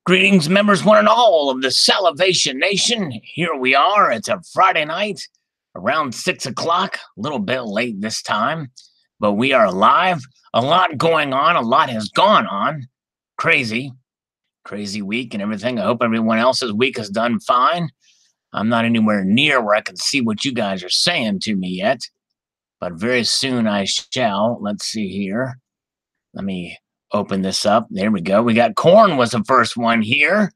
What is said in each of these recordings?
Greetings, members, one and all of the Salivation Nation. Here we are. It's a Friday night around 6 o'clock, a little bit late this time, but we are live. A lot going on. A lot has gone on. Crazy week and everything. I hope everyone else's week has done fine. I'm not anywhere near where I can see what you guys are saying to me yet, but very soon I shall. Let's see here. Let me open this up. There we go. We got Corn was the first one here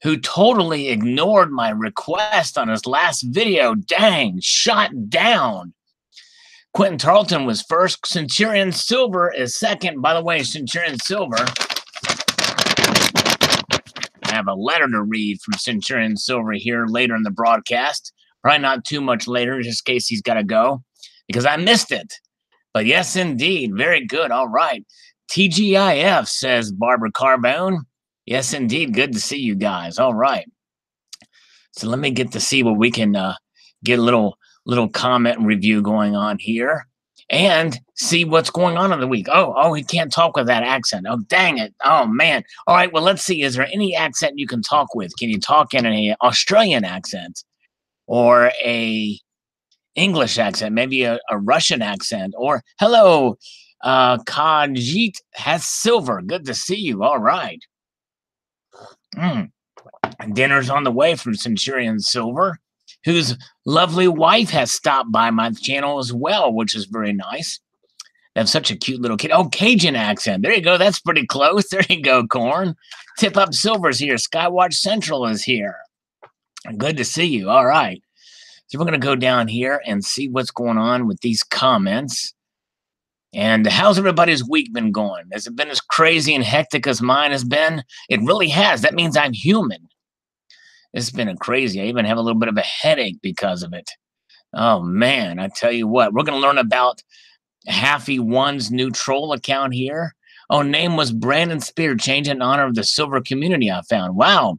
who totally ignored my request on his last video. Dang, shot down. Quentin Tarleton was first. Centurion Silver is second. By the way, Centurion Silver, I have a letter to read from Centurion Silver here later in the broadcast. Probably not too much later, just in case he's got to go, because I missed it. But yes, indeed. Very good. All right. TGIF, says Barbara Carbone. Yes, indeed. Good to see you guys. All right. So let me get to see what we can get a little comment and review going on here and see what's going on in the week. Oh, he can't talk with that accent. Oh, dang it. Oh, man. All right. Well, let's see. Is there any accent you can talk with? Can you talk in an Australian accent or a English accent, maybe a Russian accent, or hello, Kajit has silver. Good to see you. All right. Dinner's on the way from Centurion Silver, whose lovely wife has stopped by my channel as well, which is very nice. They have such a cute little kid. Oh, Cajun accent. There you go. That's pretty close. There you go, Corn. Tip Up Silver's here. Skywatch Central is here. Good to see you. All right. So we're going to go down here and see what's going on with these comments. And how's everybody's week been going? Has it been as crazy and hectic as mine has been? It really has. That means I'm human. It's been crazy. I even have a little bit of a headache because of it. Oh, man, I tell you what. We're going to learn about Happy One's new troll account here. Oh, name was Brandon Spear, changed in honor of the silver community I found. Wow.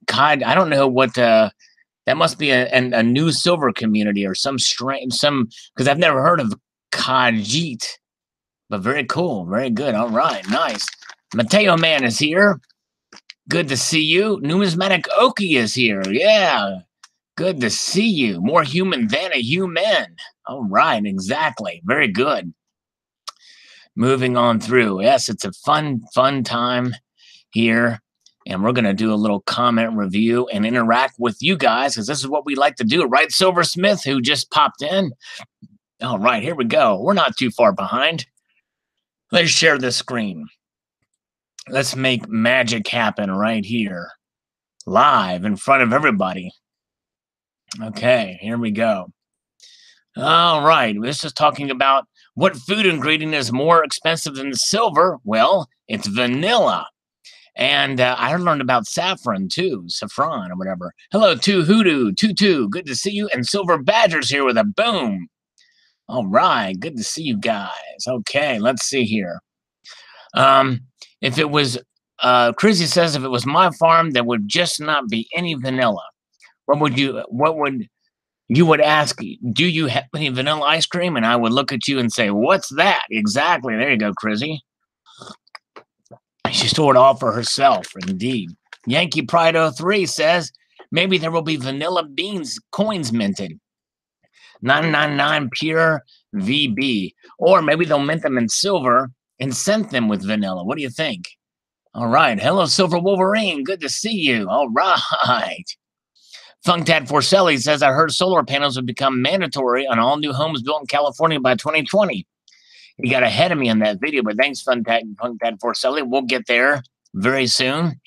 God, I don't know what that must be a new silver community or some because I've never heard of Kajit. But very cool. Very good. All right. Nice. Mateo Man is here. Good to see you. Numismatic Okie is here. Yeah. Good to see you. More human than a human. All right. Exactly. Very good. Moving on through. Yes, it's a fun time here. And we're going to do a little comment review and interact with you guys, because this is what we like to do. Right, Silversmith, who just popped in? All right, here we go. We're not too far behind. Let's share the screen. Let's make magic happen right here, live in front of everybody. Okay, here we go. All right, this is talking about what food ingredient is more expensive than silver. Well, it's vanilla. And I learned about saffron too, saffron or whatever. Hello, Hoodoo, Tutu. Good to see you. And Silver Badger's here with a boom. All right, good to see you guys. Okay, let's see here. If it was, Chrissy says, if it was my farm, there would just not be any vanilla. What would you would ask, do you have any vanilla ice cream? And I would look at you and say, what's that? Exactly. There you go, Chrissy. She stored it all for herself, indeed. Yankee Pride 03 says, maybe there will be vanilla beans coins minted. 999 pure VB. Or maybe they'll mint them in silver and scent them with vanilla. What do you think? All right. Hello, Silver Wolverine. Good to see you. All right. Funktad Forcelli says, I heard solar panels would become mandatory on all new homes built in California by 2020. He got ahead of me on that video, but thanks, Funktad Forcelli. We'll get there very soon.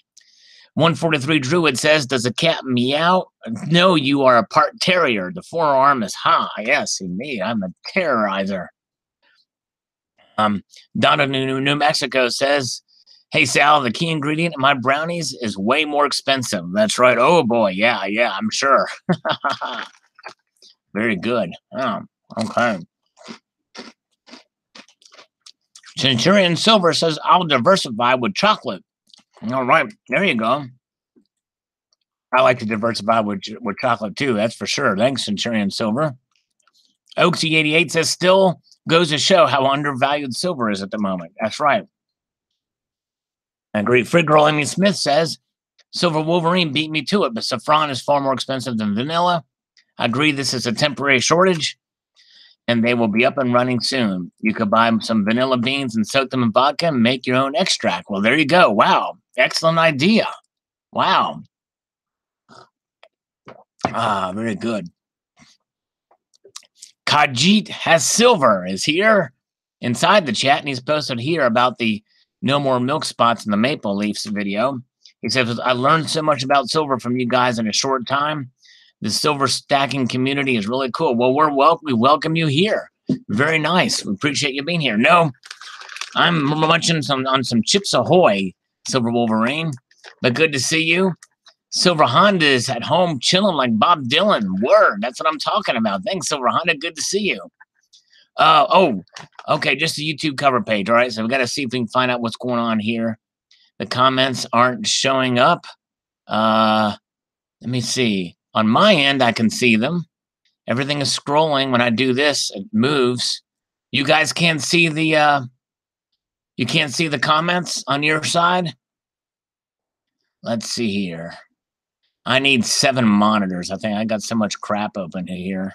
143 Druid says, does a cat meow? No, you are a part terrier. The forearm is high. Yes, indeed. I'm a terrorizer. Donna New Mexico says, hey, Sal, the key ingredient in my brownies is way more expensive. That's right. Oh, boy. Yeah, I'm sure. Very good. Oh, okay. Centurion Silver says, I'll diversify with chocolate. All right, there you go. I like to diversify with chocolate too, that's for sure. Thanks, Centurion Silver. Oaksy88 says, still goes to show how undervalued silver is at the moment. That's right. I agree. Frig Girl Amy Smith says, Silver Wolverine beat me to it, but saffron is far more expensive than vanilla. I agree this is a temporary shortage, and they will be up and running soon. You could buy some vanilla beans and soak them in vodka and make your own extract. Well, there you go. Wow. Excellent idea. Wow. Very good. Kajit has silver is here inside the chat, and he's posted here about the no more milk spots in the maple leafs video. He says, I learned so much about silver from you guys in a short time. The silver stacking community is really cool. Well, we welcome you here. Very nice. We appreciate you being here. No, I'm munching on some Chips Ahoy, Silver Wolverine, but good to see you. Silver Honda is at home chilling like Bob Dylan. Word, that's what I'm talking about. Thanks, Silver Honda. Good to see you. Okay, just the YouTube cover page. All right, so we got to see if we can find out what's going on here. The comments aren't showing up. Let me see. On my end, I can see them. Everything is scrolling. When I do this, it moves. You guys can't see the you can't see the comments on your side? Let's see here. I need 7 monitors. I think I got so much crap open here.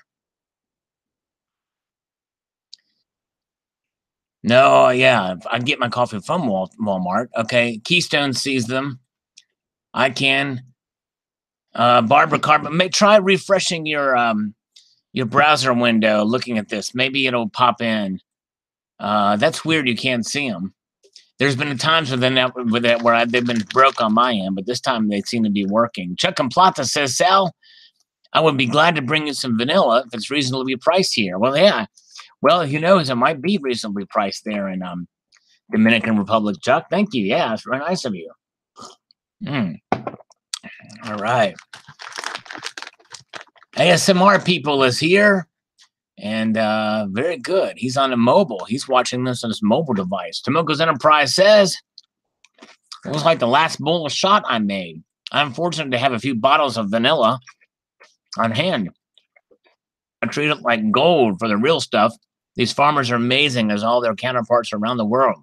No, yeah, I get my coffee from Walmart. Okay, Keystone sees them. I can. Barbara Carbon, try refreshing your browser window, looking at this. Maybe it'll pop in. That's weird. You can't see them. There's been times where they've been broke on my end, but this time they seem to be working. Chuck and Plata says, Sal, I would be glad to bring you some vanilla if it's reasonably priced here. Well, yeah. Well, who knows? It might be reasonably priced there in Dominican Republic, Chuck. Thank you. Yeah, it's very nice of you. All right. ASMR people is here. And very good. He's on a mobile. He's watching this on his mobile device. Tomoko's Enterprise says, it was like the last bowl of shot I made. I'm fortunate to have a few bottles of vanilla on hand. I treat it like gold for the real stuff. These farmers are amazing as all their counterparts around the world.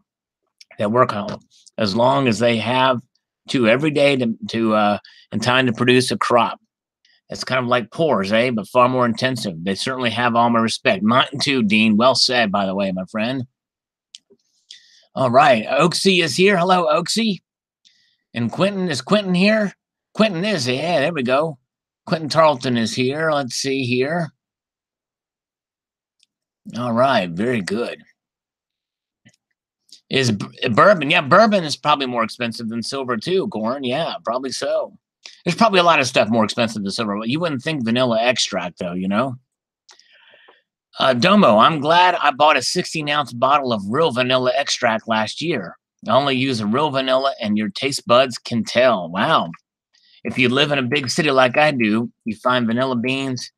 They work as long as they have to every day in time to produce a crop. It's kind of like pores, but far more intensive. They certainly have all my respect. Mine too, Dean. Well said, by the way, my friend. All right. Oaksy is here. Hello, Oaksy. And Quentin, is Quentin here? Quentin is, yeah, there we go. Quentin Tarleton is here. Let's see here. All right, very good. Is bourbon? Yeah, bourbon is probably more expensive than silver too, Goran. Yeah, probably so. There's probably a lot of stuff more expensive than silver, but you wouldn't think vanilla extract, though, you know? Domo, I'm glad I bought a 16-ounce bottle of real vanilla extract last year. I only use a real vanilla, and your taste buds can tell. Wow. If you live in a big city like I do, you find vanilla beans.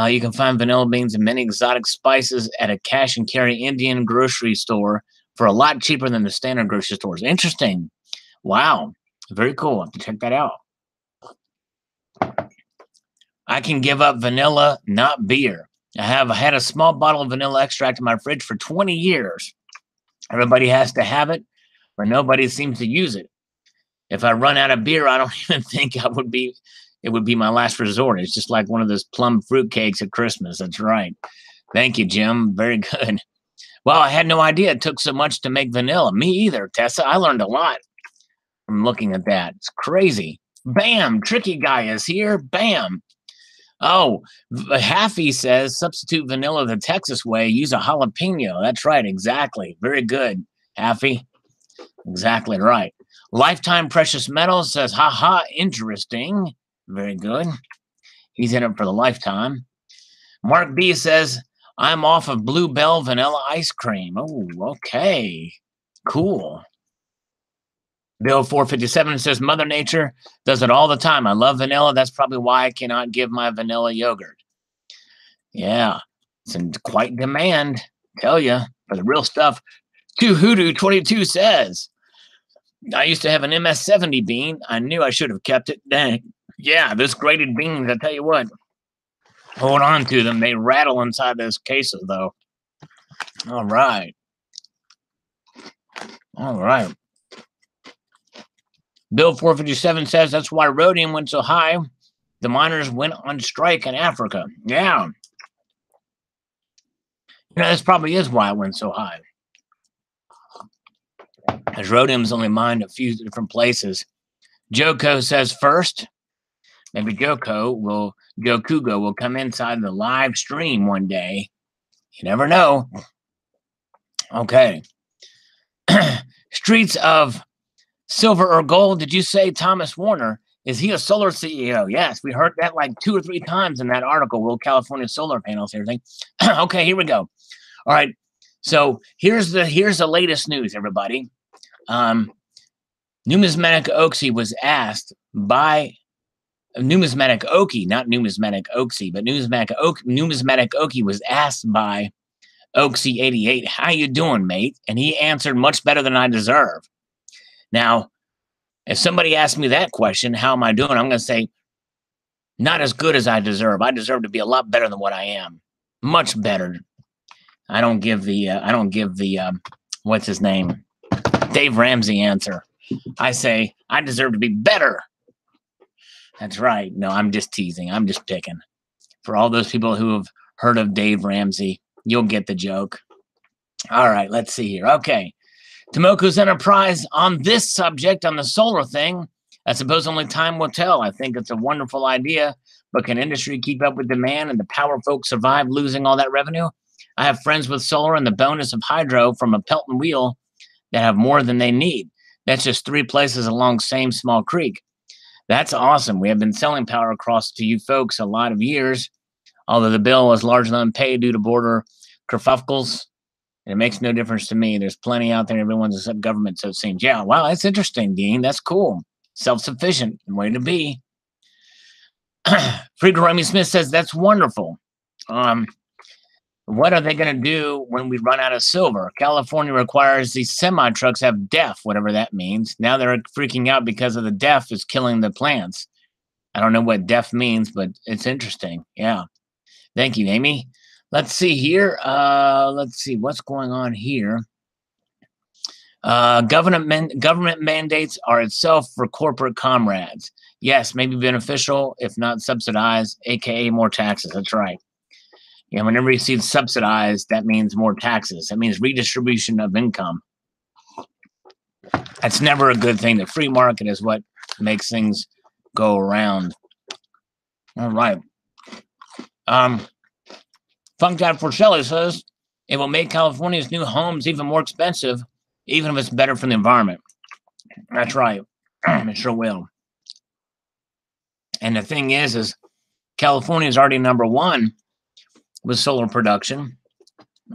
You can find vanilla beans and many exotic spices at a cash-and-carry Indian grocery store for a lot cheaper than the standard grocery stores. Interesting. Wow. Very cool. I'll have to check that out. I can give up vanilla, not beer. I have had a small bottle of vanilla extract in my fridge for 20 years. Everybody has to have it, but nobody seems to use it. If I run out of beer, I don't even think it would be my last resort. It's just like one of those plum fruit cakes at Christmas. That's right. Thank you, Jim. Very good. Well, I had no idea it took so much to make vanilla. Me either, Tessa. I learned a lot from looking at that. It's crazy. Bam! Tricky Guy is here. Bam! Oh, Haffy says, substitute vanilla the Texas way. Use a jalapeno. That's right. Exactly. Very good, Haffy. Exactly right. Lifetime Precious Metals says, haha, interesting. Very good. He's in it for the lifetime. Mark B says, I'm off of Bluebell vanilla ice cream. Oh, okay. Cool. Bill 457 says, Mother Nature does it all the time. I love vanilla. That's probably why I cannot give my vanilla yogurt. Yeah, it's in quite demand. Tell you, for the real stuff. 2Hoodoo22 says, I used to have an MS-70 bean. I knew I should have kept it. Dang. Yeah, this graded beans, I tell you what. Hold on to them. They rattle inside those cases, though. All right. All right. Bill 457 says that's why rhodium went so high. The miners went on strike in Africa. Yeah. This probably is why it went so high. As rhodium's only mined a few different places. Joko says first, maybe Jokugo will come inside the live stream one day. You never know. Okay. Streets of silver or gold. Did you say Thomas Warner? Is he a solar CEO? Yes, we heard that like 2 or 3 times in that article. Will California solar panels, everything. Okay, here we go. All right. So here's the latest news, everybody. Numismatic Oaksy was asked by Numismatic Oaky, not Numismatic Oaksy, but Numismatic Oaky was asked by Oaksy88, how you doing, mate? And he answered, much better than I deserve. Now, if somebody asks me that question, how am I doing? I'm going to say, not as good as I deserve. I deserve to be a lot better than what I am. Much better. I don't give the what's his name? Dave Ramsey answer. I say, I deserve to be better. That's right. No, I'm just teasing. I'm just picking. For all those people who have heard of Dave Ramsey, you'll get the joke. All right, let's see here. Okay. Tomoko's Enterprise on this subject, on the solar thing, I suppose only time will tell. I think it's a wonderful idea, but can industry keep up with demand and the power folks survive losing all that revenue? I have friends with solar and the bonus of hydro from a Pelton wheel that have more than they need. That's just 3 places along same small creek. That's awesome. We have been selling power across to you folks a lot of years, although the bill was largely unpaid due to border kerfuffles. It makes no difference to me. There's plenty out there. Everyone's except government, so it seems. Yeah, wow, that's interesting, Dean. That's cool. Self-sufficient. Way to be. Friedel Remy Smith says, that's wonderful. What are they going to do when we run out of silver? California requires these semi-trucks have DEF, whatever that means. Now they're freaking out because of the DEF is killing the plants. I don't know what DEF means, but it's interesting. Yeah. Thank you, Amy. Let's see here. Let's see what's going on here. Government mandates are itself for corporate comrades. Yes, maybe beneficial, if not subsidized, aka more taxes. That's right. Yeah, whenever you see subsidized, that means more taxes. That means redistribution of income. That's never a good thing. The free market is what makes things go around. All right. Funk Dad Forcelli says, it will make California's new homes even more expensive, even if it's better for the environment. That's right. It sure will. And the thing is California is already #1 with solar production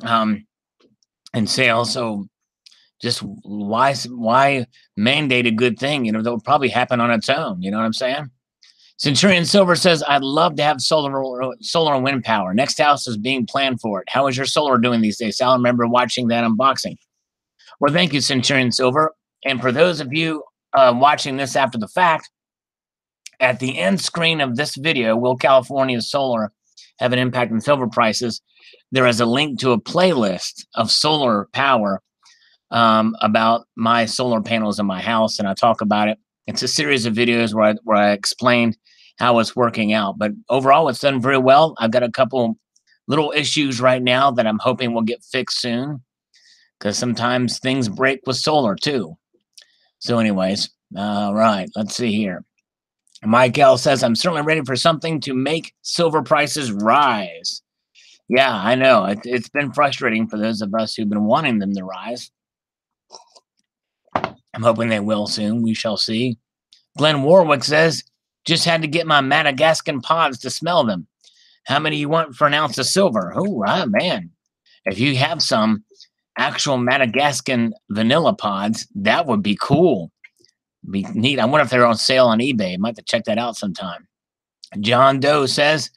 and sales. So just why mandate a good thing? You know, that will probably happen on its own. You know what I'm saying? Centurion Silver says, I'd love to have solar and wind power. Next house is being planned for it. How is your solar doing these days? I remember watching that unboxing. Well, thank you, Centurion Silver. And for those of you watching this after the fact, at the end screen of this video, will California's solar have an impact on silver prices? There is a link to a playlist of solar power about my solar panels in my house, and I talk about it. It's a series of videos where I explained how it's working out. But overall, it's done very well. I've got a couple little issues right now that I'm hoping will get fixed soon, because sometimes things break with solar too. So anyways, all right, let's see here. Mike L says, I'm certainly ready for something to make silver prices rise. Yeah, I know. It's been frustrating for those of us who've been wanting them to rise. I'm hoping they will soon. We shall see. Glenn Warwick says, just had to get my Madagascan pods to smell them. How many you want for an ounce of silver? Oh, man. If you have some actual Madagascan vanilla pods, that would be cool. Be neat. I wonder if they're on sale on eBay. I might have to check that out sometime. John Doe says,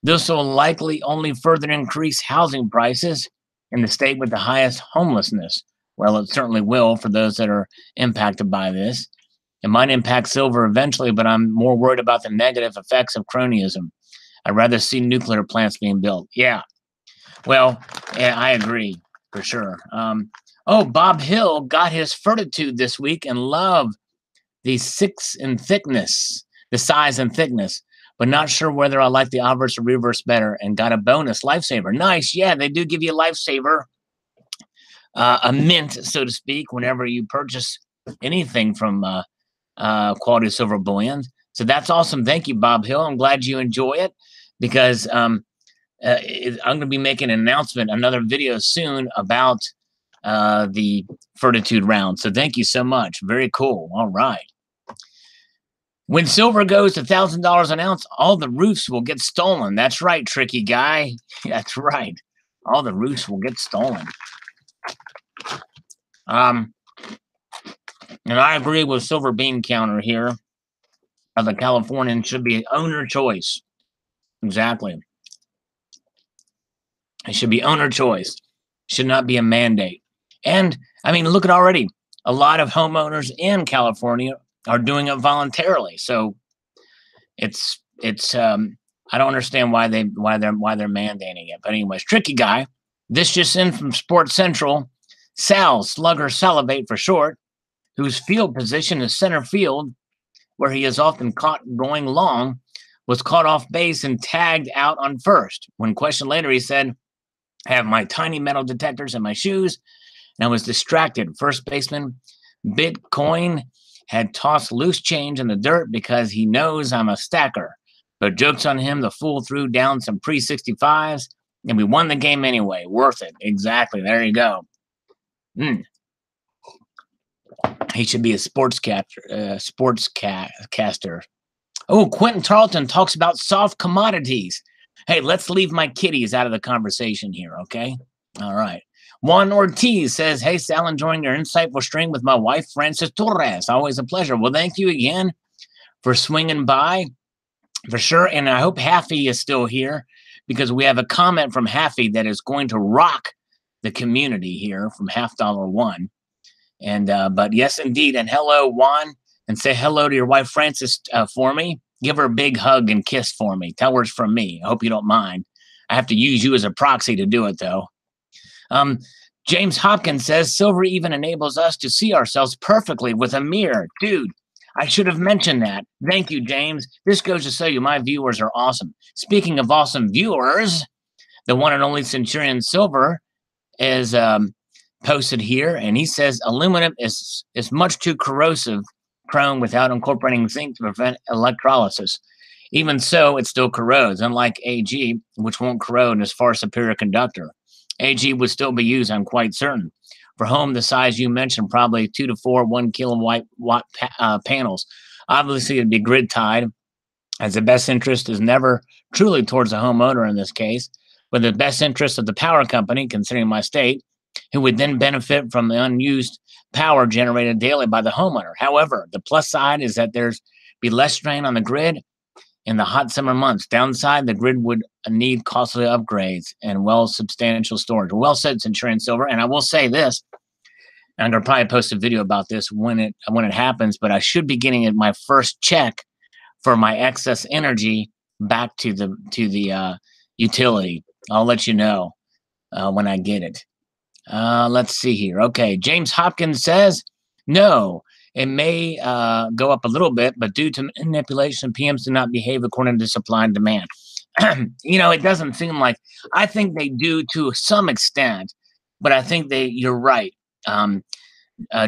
this will likely only further increase housing prices in the state with the highest homelessness. Well, it certainly will for those that are impacted by this. It might impact silver eventually, but I'm more worried about the negative effects of cronyism. I'd rather see nuclear plants being built. Yeah. Well, yeah, I agree for sure. Bob Hill got his fortitude this week and love the size and thickness, but not sure whether I like the obverse or reverse better, and got a bonus lifesaver. Nice. Yeah, they do give you a lifesaver, a mint, so to speak, whenever you purchase anything from Quality Silver Bullion. So that's awesome. Thank you, Bob Hill. I'm glad you enjoy it, because I'm going to be making an announcement, another video soon about the Fortitude round. So thank you so much. Very cool. All right. When silver goes to $1,000 an ounce, all the roofs will get stolen. That's right, tricky guy. That's right. All the roofs will get stolen. And I agree with Silver Bean Counter here. The Californian should be owner choice. Exactly. It should be owner choice. Should not be a mandate. And I mean, look at already. A lot of homeowners in California are doing it voluntarily. So it's I don't understand why they're mandating it. But anyways, tricky guy. This just in from Sports Central. Sal, Slugger Salivate for short, whose field position is center field, where he is often caught going long, was caught off base and tagged out on first. When questioned later, he said, I have my tiny metal detectors in my shoes, and I was distracted. First baseman Bitcoin had tossed loose change in the dirt because he knows I'm a stacker. But joke's on him, the fool threw down some pre-65s, and we won the game anyway. Worth it. Exactly. There you go. He should be a sportscaster. Oh, Quentin Tarleton talks about soft commodities. Hey, let's leave my kitties out of the conversation here, okay? All right. Juan Ortiz says, hey, Sal, enjoying your insightful stream with my wife, Frances Torres. Always a pleasure. Well, thank you again for swinging by, for sure. And I hope Haffy is still here, because we have a comment from Haffy that is going to rock the community here from $1. And but yes, indeed. And hello, Juan, and say hello to your wife, Frances, for me. Give her a big hug and kiss for me. Tell her it's from me. I hope you don't mind. I have to use you as a proxy to do it, though. James Hopkins says, silver even enables us to see ourselves perfectly with a mirror. Dude, I should have mentioned that. Thank you, James. This goes to show you my viewers are awesome. Speaking of awesome viewers, the one and only Centurion Silver is posted here, and he says aluminum is much too corrosive prone without incorporating zinc to prevent electrolysis. Even so, it still corrodes, unlike AG, which won't corrode and is far superior conductor. AG would still be used, I'm quite certain. For home, the size you mentioned, probably 2 to 4 1 kilowatt panels. Obviously, it'd be grid tied, as the best interest is never truly towards the homeowner in this case, but the best interest of the power company, considering my state, who would then benefit from the unused power generated daily by the homeowner. However, the plus side is that there's be less strain on the grid in the hot summer months. Downside, the grid would need costly upgrades and substantial storage. Well said, Centurion Silver. And I will say this, I'm going to probably post a video about this when it happens, but I should be getting my first check for my excess energy back to the utility. I'll let you know when I get it. Let's see here. Okay, James Hopkins says, no, it may go up a little bit, but due to manipulation, PMs do not behave according to supply and demand. It doesn't seem like, I think they do to some extent, but I think you're right.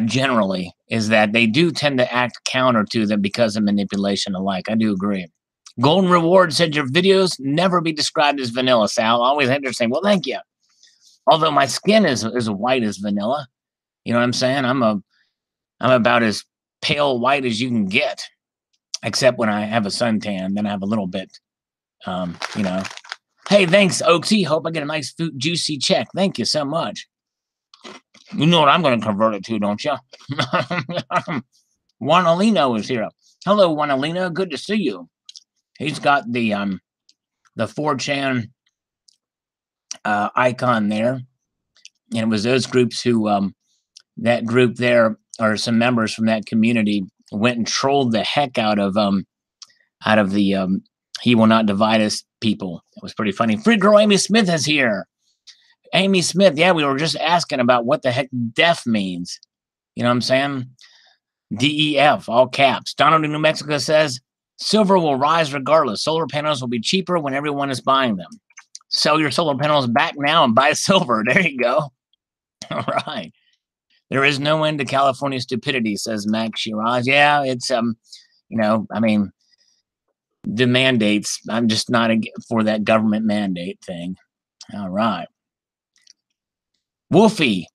Generally, is that they do tend to act counter to them because of manipulation alike. I do agree. Golden Reward said your videos never be described as vanilla, Sal. Always interesting. Well, thank you. Although my skin is white as vanilla, you know what I'm saying? I'm about as pale white as you can get, except when I have a suntan. Then I have a little bit, Hey, thanks, Oaksy. Hope I get a nice juicy check. Thank you so much. You know what I'm going to convert it to, don't you? Juanalino is here. Hello, Juanalino. Good to see you. He's got the 4chan icon there, and it was those groups who that group there, or some members from that community, went and trolled the heck out of the He Will Not Divide Us people. It was pretty funny. Free girl Amy Smith is here. Amy Smith, yeah, we were just asking about what the heck deaf means. You know what I'm saying? DEF, all caps. Donald in New Mexico says, silver will rise regardless. Solar panels will be cheaper when everyone is buying them. Sell your solar panels back now and buy silver. There you go. All right. There is no end to California stupidity, says Max Shiraz. Yeah, it's I mean, the mandates. I'm just not for that government mandate thing. All right. Wolfie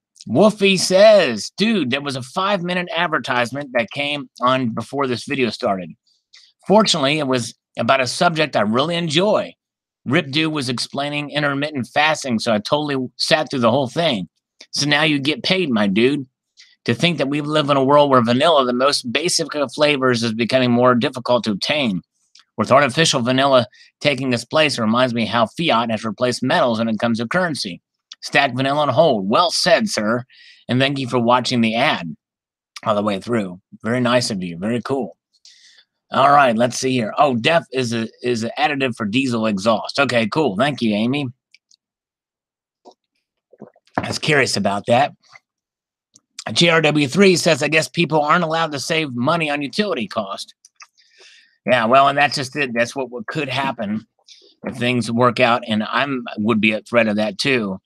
says, dude, there was a 5-minute advertisement that came on before this video started. Fortunately, it was about a subject I really enjoy. Rip Dude was explaining intermittent fasting, so I totally sat through the whole thing. So now you get paid, my dude. To think that we live in a world where vanilla, the most basic of flavors, is becoming more difficult to obtain. With artificial vanilla taking its place, it reminds me how fiat has replaced metals when it comes to currency. Stack vanilla on hold. Well said, sir. And thank you for watching the ad all the way through. Very nice of you. Very cool. All right, let's see here. Oh, DEF is an additive for diesel exhaust. Okay, cool. Thank you, Amy. I was curious about that. GRW3 says, I guess people aren't allowed to save money on utility cost. Yeah, well, and that's just it. That's what could happen if things work out, and would be a threat of that too.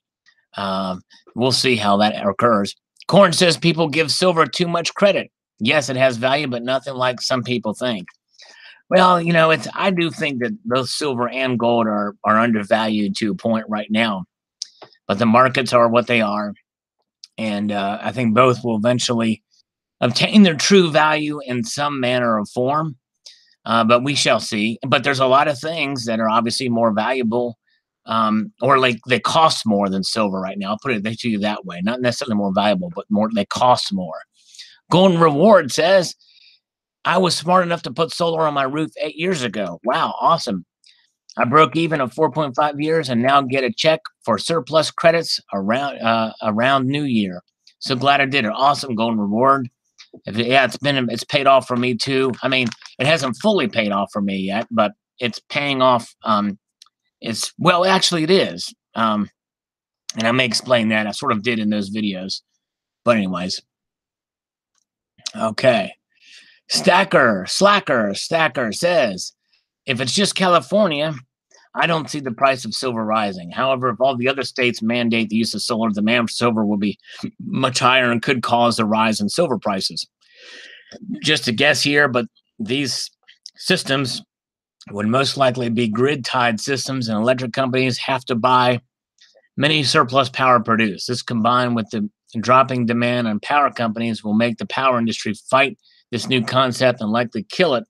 We'll see how that occurs. Corn says people give silver too much credit. Yes, it has value, but nothing like some people think. Well, I do think that both silver and gold are undervalued to a point right now, but the markets are what they are. And I think both will eventually obtain their true value in some manner or form. But we shall see. But there's a lot of things that are obviously more valuable, or like they cost more than silver right now. I'll put it to you that way. Not necessarily more valuable, but they cost more. Golden Reward says, I was smart enough to put solar on my roof 8 years ago. Wow, awesome. I broke even at 4.5 years and now get a check for surplus credits around New Year. So glad I did it. Awesome, Golden Reward. It's paid off for me too. I mean, it hasn't fully paid off for me yet, but it's paying off. Actually, it is. And I may explain that. I sort of did in those videos. But anyways, okay. Slacker says, if it's just California, I don't see the price of silver rising. However, if all the other states mandate the use of solar, the demand for silver will be much higher and could cause a rise in silver prices. Just a guess here, but these systems would most likely be grid-tied systems, and electric companies have to buy many surplus power produced. This, combined with the dropping demand on power companies, will make the power industry fight this new concept and likely kill it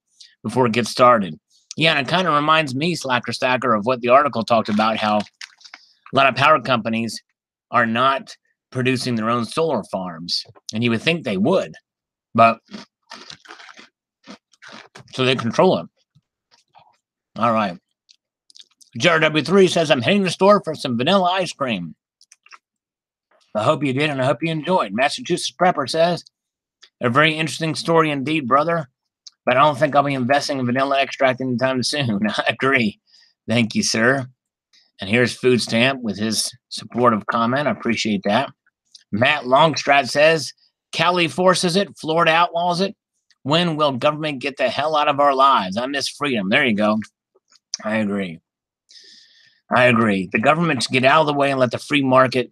before it gets started. Yeah, and it kind of reminds me, Stacker, of what the article talked about, how a lot of power companies are not producing their own solar farms. And you would think they would, but so they control it. All right. JRW3 says, I'm heading to the store for some vanilla ice cream. I hope you did, and I hope you enjoyed. Massachusetts Prepper says, a very interesting story indeed, brother. But I don't think I'll be investing in vanilla extract anytime soon. I agree. Thank you, sir. And here's Food Stamp with his supportive comment. I appreciate that. Matt Longstrat says, Cali forces it, Florida outlaws it. When will government get the hell out of our lives? I miss freedom. There you go. I agree. The government should get out of the way and let the free market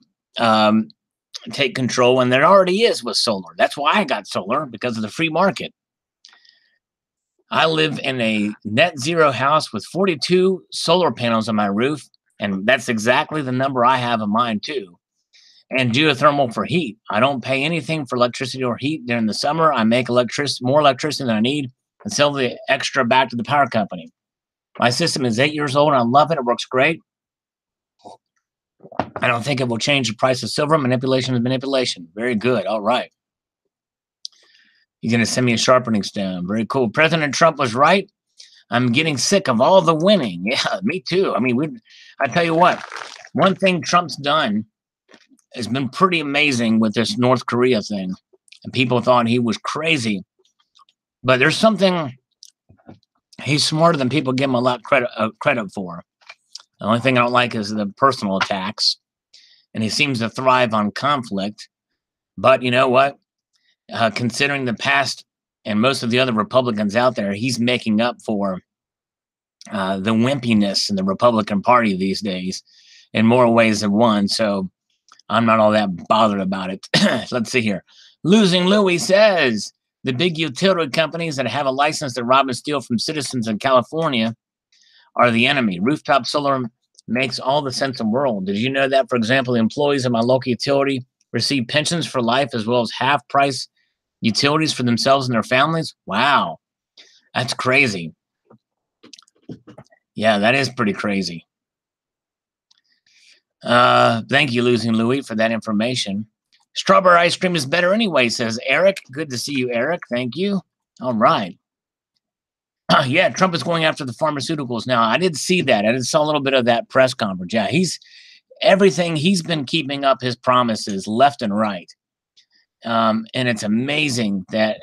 take control, and there already is with solar. That's why I got solar, because of the free market. I live in a net zero house with 42 solar panels on my roof, and that's exactly the number I have in mine too. And geothermal for heat. I don't pay anything for electricity or heat during the summer. I make more electricity than I need and sell the extra back to the power company. My system is 8 years old and I love it. It works great. I don't think it will change the price of silver. Manipulation is manipulation. Very good. All right. You're going to send me a sharpening stone. Very cool. President Trump was right. I'm getting sick of all the winning. Yeah, me too. I mean, I tell you what, one thing Trump's done has been pretty amazing with this North Korea thing. And people thought he was crazy. But there's something, he's smarter than people give him a lot credit for. The only thing I don't like is the personal attacks. And he seems to thrive on conflict. But you know what? Considering the past and most of the other Republicans out there, he's making up for the wimpiness in the Republican Party these days in more ways than one. So I'm not all that bothered about it. Let's see here. Losing Louis says the big utility companies that have a license to rob and steal from citizens in California are the enemy. Rooftop solar makes all the sense in the world. Did you know that, for example, the employees of my local utility receive pensions for life as well as half-price utilities for themselves and their families? Wow, that's crazy. Yeah, that is pretty crazy. Thank you, Losing Louis, for that information. Strawberry ice cream is better anyway, says Eric. Good to see you, Eric. Thank you. All right. Yeah, Trump is going after the pharmaceuticals now. I did see that. I saw a little bit of that press conference. Yeah, he's been keeping up his promises left and right. And it's amazing that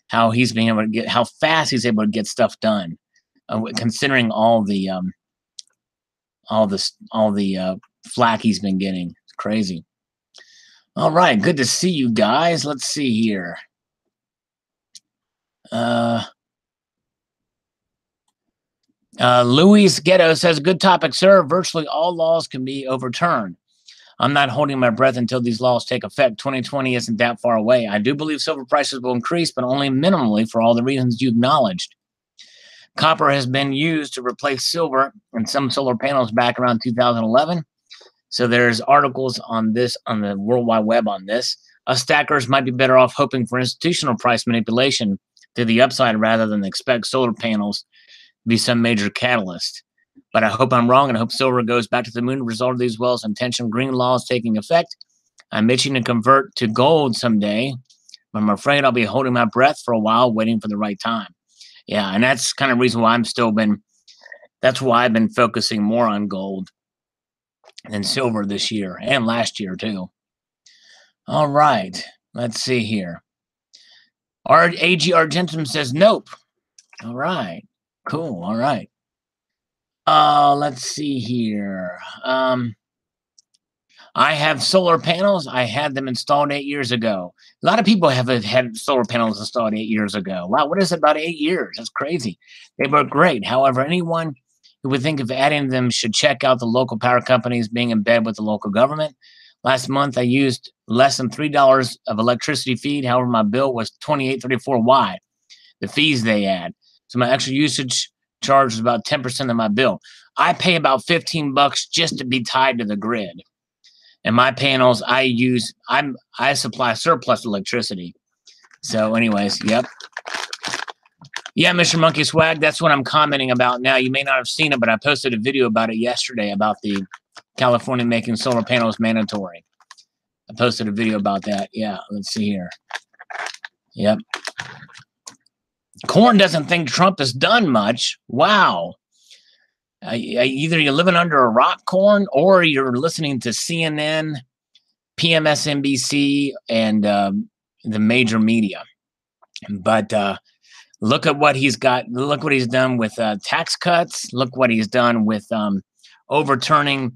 how he's being able to how fast he's able to get stuff done, considering all the flack he's been getting. It's crazy. All right, good to see you guys. Let's see here. Luis Ghetto says, good topic, sir. Virtually all laws can be overturned. I'm not holding my breath until these laws take effect. 2020 isn't that far away. I do believe silver prices will increase, but only minimally for all the reasons you acknowledged. Copper has been used to replace silver in some solar panels back around 2011. So there's articles on this on the World Wide Web on this. Us stackers might be better off hoping for institutional price manipulation to the upside rather than expect solar panels to be some major catalyst. But I hope I'm wrong, and I hope silver goes back to the moon as a result of these well-intentioned green laws taking effect. I'm itching to convert to gold someday, but I'm afraid I'll be holding my breath for a while, waiting for the right time. Yeah, and that's kind of the reason why that's why I've been focusing more on gold than silver this year and last year too. All right, let's see here. AG Argentum says nope. All right, cool. All right. Let's see here. I have solar panels. I had them installed 8 years ago. A lot of people have had solar panels installed 8 years ago. Wow, what is it about 8 years? That's crazy. They work great. However, anyone who would think of adding them should check out the local power companies being in bed with the local government. Last month, I used less than $3 of electricity feed. However, my bill was $28.34. Why? The fees they add. So my extra usage charge is about 10% of my bill. I pay about $15 just to be tied to the grid. And my panels, I supply surplus electricity. So anyways, yep. Yeah, Mr. Monkey Swag, that's what I'm commenting about now. You may not have seen it, but I posted a video about it yesterday about the California making solar panels mandatory. I posted a video about that. Yeah, let's see here. Yep. Corn doesn't think Trump has done much. Wow. Either you're living under a rock, Corn, or you're listening to CNN, PMSNBC, and the major media. But look at what he's got. Look what he's done with tax cuts. Look what he's done with overturning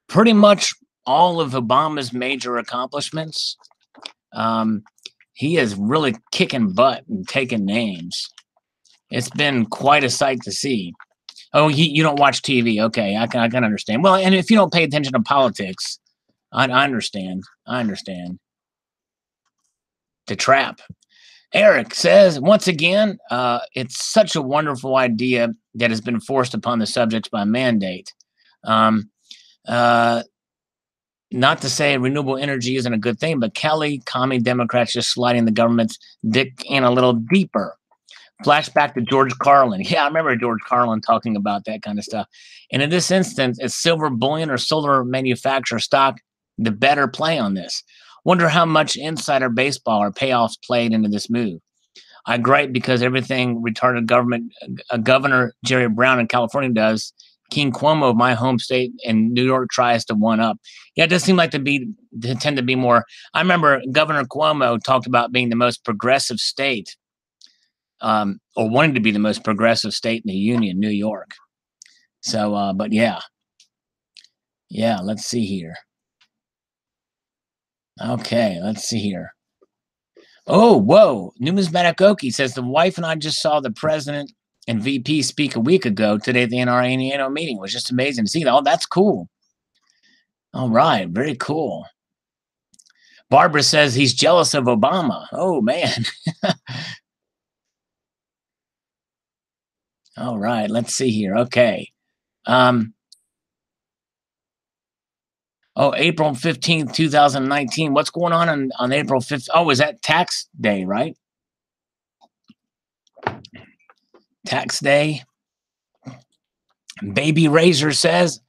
pretty much all of Obama's major accomplishments. He is really kicking butt and taking names. It's been quite a sight to see. Oh, you don't watch TV. Okay, I can understand. Well, and if you don't pay attention to politics, I understand. I understand. The trap. Eric says, once again, it's such a wonderful idea that has been forced upon the subjects by mandate. Not to say renewable energy isn't a good thing, but Kelly, commie Democrats just sliding the government's dick in a little deeper. Flashback to George Carlin. Yeah, I remember George Carlin talking about that kind of stuff. And in this instance, it's silver bullion or solar manufacturer stock the better play on this. Wonder how much insider baseball or payoffs played into this move. I gripe because everything retarded Governor Jerry Brown in California does, King Cuomo of my home state in New York tries to one up. Yeah, it does seem like to tend to be more. I remember Governor Cuomo talked about being the most progressive state. Or wanting to be the most progressive state in the union, New York. So, but yeah. Yeah, let's see here. Okay, let's see here. Oh, whoa. Numismatic Okie says the wife and I just saw the president and VP speak a week ago today at the NRA annual meeting. It was just amazing to see that. Oh, that's cool. All right. Very cool. Barbara says he's jealous of Obama. Oh, man. All right. Let's see here. Okay. Oh, April 15th, 2019. What's going on April 5th? Oh, is that tax day, right? Tax day. Baby Razor says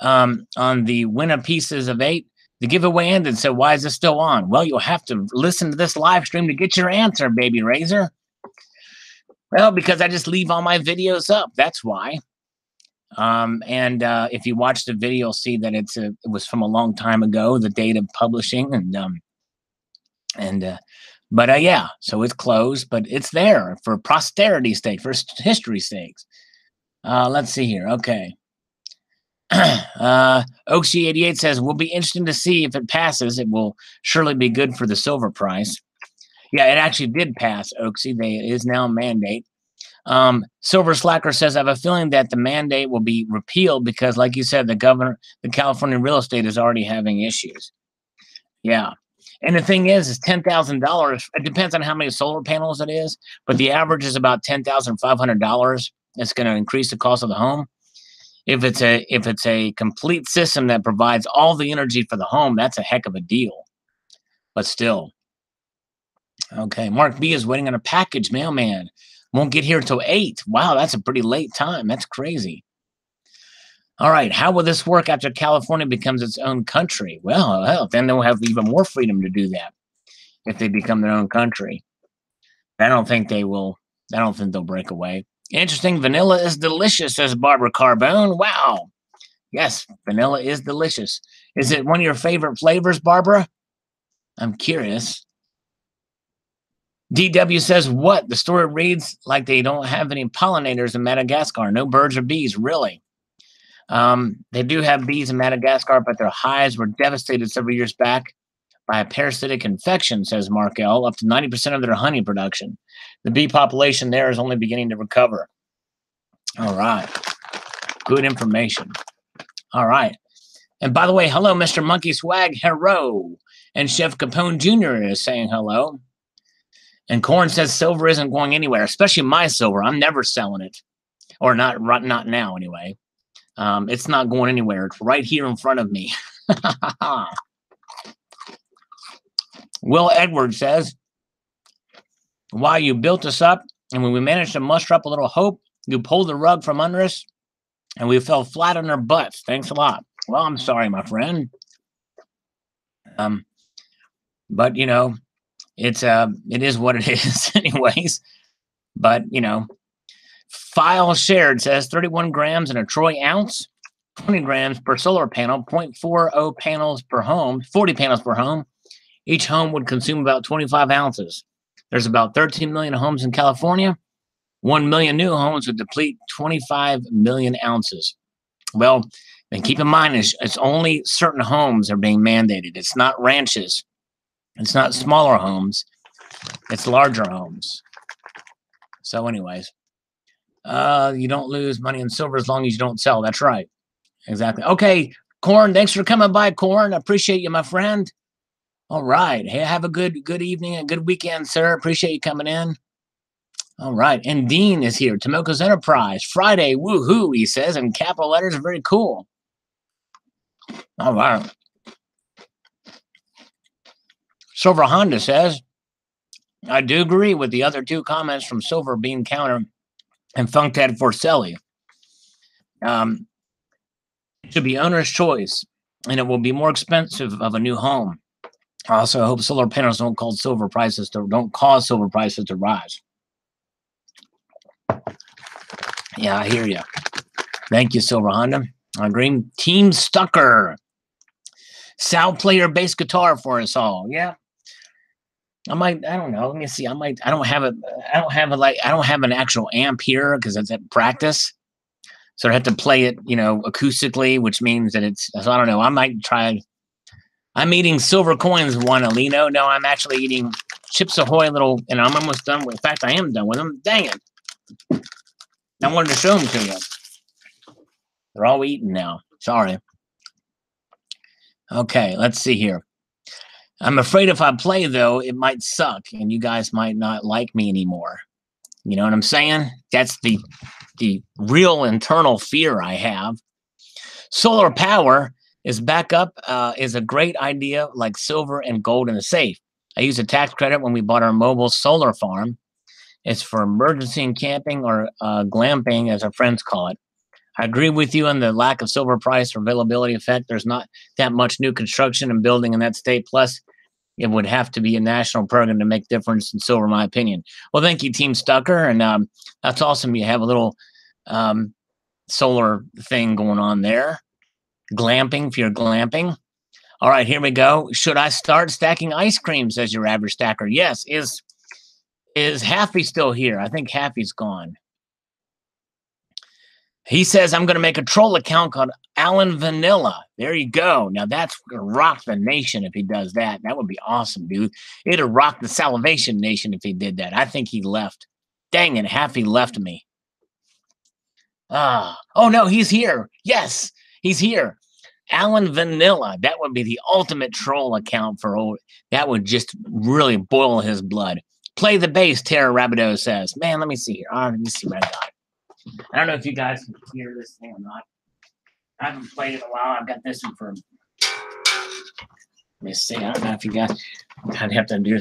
on the winner pieces of 8, the giveaway ended. So why is it still on? Well, you'll have to listen to this live stream to get your answer, Baby Razor. Well, because I just leave all my videos up. That's why. If you watch the video, you'll see that it was from a long time ago, the date of publishing, yeah, so it's closed, but it's there for posterity's sake, for history's sakes. Let's see here. Okay. Oxy88 says, will be interesting to see if it passes. It will surely be good for the silver price. Yeah, it actually did pass, Oxy. It is now a mandate. Silver Slacker says, I have a feeling that the mandate will be repealed because, like you said, the California real estate is already having issues. Yeah. And the thing is $10,000. It depends on how many solar panels it is, but the average is about $10,500. It's going to increase the cost of the home. If it's a complete system that provides all the energy for the home, that's a heck of a deal. But still. Okay, Mark B is waiting on a package, mailman. Won't get here until 8. Wow, that's a pretty late time. That's crazy. All right, how will this work after California becomes its own country? Well, then they'll have even more freedom to do that if they become their own country. I don't think they will. I don't think they'll break away. Interesting. Vanilla is delicious, says Barbara Carbone. Wow. Yes, vanilla is delicious. Is it one of your favorite flavors, Barbara? I'm curious. DW says, what? The story reads like they don't have any pollinators in Madagascar. No birds or bees, really. They do have bees in Madagascar, but their hives were devastated several years back by a parasitic infection, says Mark L. Up to 90% of their honey production. The bee population there is only beginning to recover. All right. Good information. All right. And by the way, hello, Mr. Monkey Swag. Hello. And Chef Capone Jr. is saying hello. And Corn says silver isn't going anywhere, especially my silver. I'm never selling it. Or not now, anyway. It's not going anywhere. It's right here in front of me. Will Edwards says, while you built us up, and when we managed to muster up a little hope, you pulled the rug from under us, and we fell flat on our butts. Thanks a lot. Well, I'm sorry, my friend. But, you know, it is what it is anyways. But, you know, file shared says 31 grams in a troy ounce, 20 grams per solar panel, 0.40 panels per home, 40 panels per home. Each home would consume about 25 ounces. There's about 13 million homes in California. 1 million new homes would deplete 25 million ounces. Well, and keep in mind, it's only certain homes are being mandated. It's not ranches. It's not smaller homes. It's larger homes. So anyways, you don't lose money in silver as long as you don't sell. That's right. Exactly. Okay, Corn, thanks for coming by, Corn. I appreciate you, my friend. All right. Hey, have a good evening, a good weekend, sir. Appreciate you coming in. All right. And Dean is here. Tomoko's Enterprise. Friday, woohoo, he says, in capital letters. Very cool. All right. Silver Honda says, I do agree with the other two comments from Silver Bean Counter and Funkdad Forcelli. It should be owner's choice, and it will be more expensive of a new home. I also hope solar panels don't cause silver prices to rise. Yeah, I hear you. Thank you, Silver Honda. I agree. Team Stucker. Sal player bass guitar for us all. Yeah. I don't know. Let me see. I don't have an actual amp here because it's at practice. So I have to play it, acoustically, which means that so I don't know. I might try. I'm eating silver coins, Juan Alino. No, I'm actually eating Chips Ahoy little, and I'm almost done with. In fact, I am done with them. Dang it! I wanted to show them to you. They're all eaten now. Sorry. Okay, let's see here. I'm afraid if I play, though, it might suck, and you guys might not like me anymore. You know what I'm saying? That's the real internal fear I have. Solar power is back up, is a great idea, like silver and gold in a safe. I used a tax credit when we bought our mobile solar farm. It's for emergency and camping, or glamping, as our friends call it. I agree with you on the lack of silver price or availability effect. There's not that much new construction and building in that state. Plus, it would have to be a national program to make difference in silver, in my opinion. Well, thank you, Team Stucker. And that's awesome. You have a little solar thing going on there. Glamping, if you're glamping. All right, here we go. Should I start stacking ice cream, says your average stacker? Yes. Is Happy still here? I think Happy's gone. He says, I'm going to make a troll account called Alan Vanilla. There you go. Now, that's going to rock the nation if he does that. That would be awesome, dude. It'd rock the Salivation Nation if he did that. I think he left. Dang it, Happy left me. Oh, no, he's here. Yes, he's here. Alan Vanilla. That would be the ultimate troll account for old. That would just really boil his blood. Play the bass, Terra Rabideau says. Man, let me see here. Let me see what I got. I don't know if you guys can hear this thing or not. I haven't played it in a while. I've got this one for. Let me see. I don't know if you guys. I'd have to do.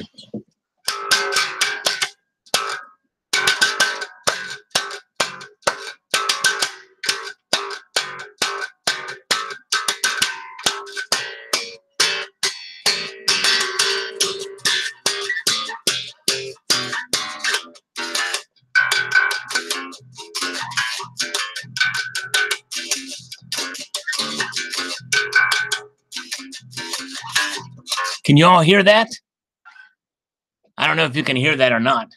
Can you all hear that? I don't know if you can hear that or not.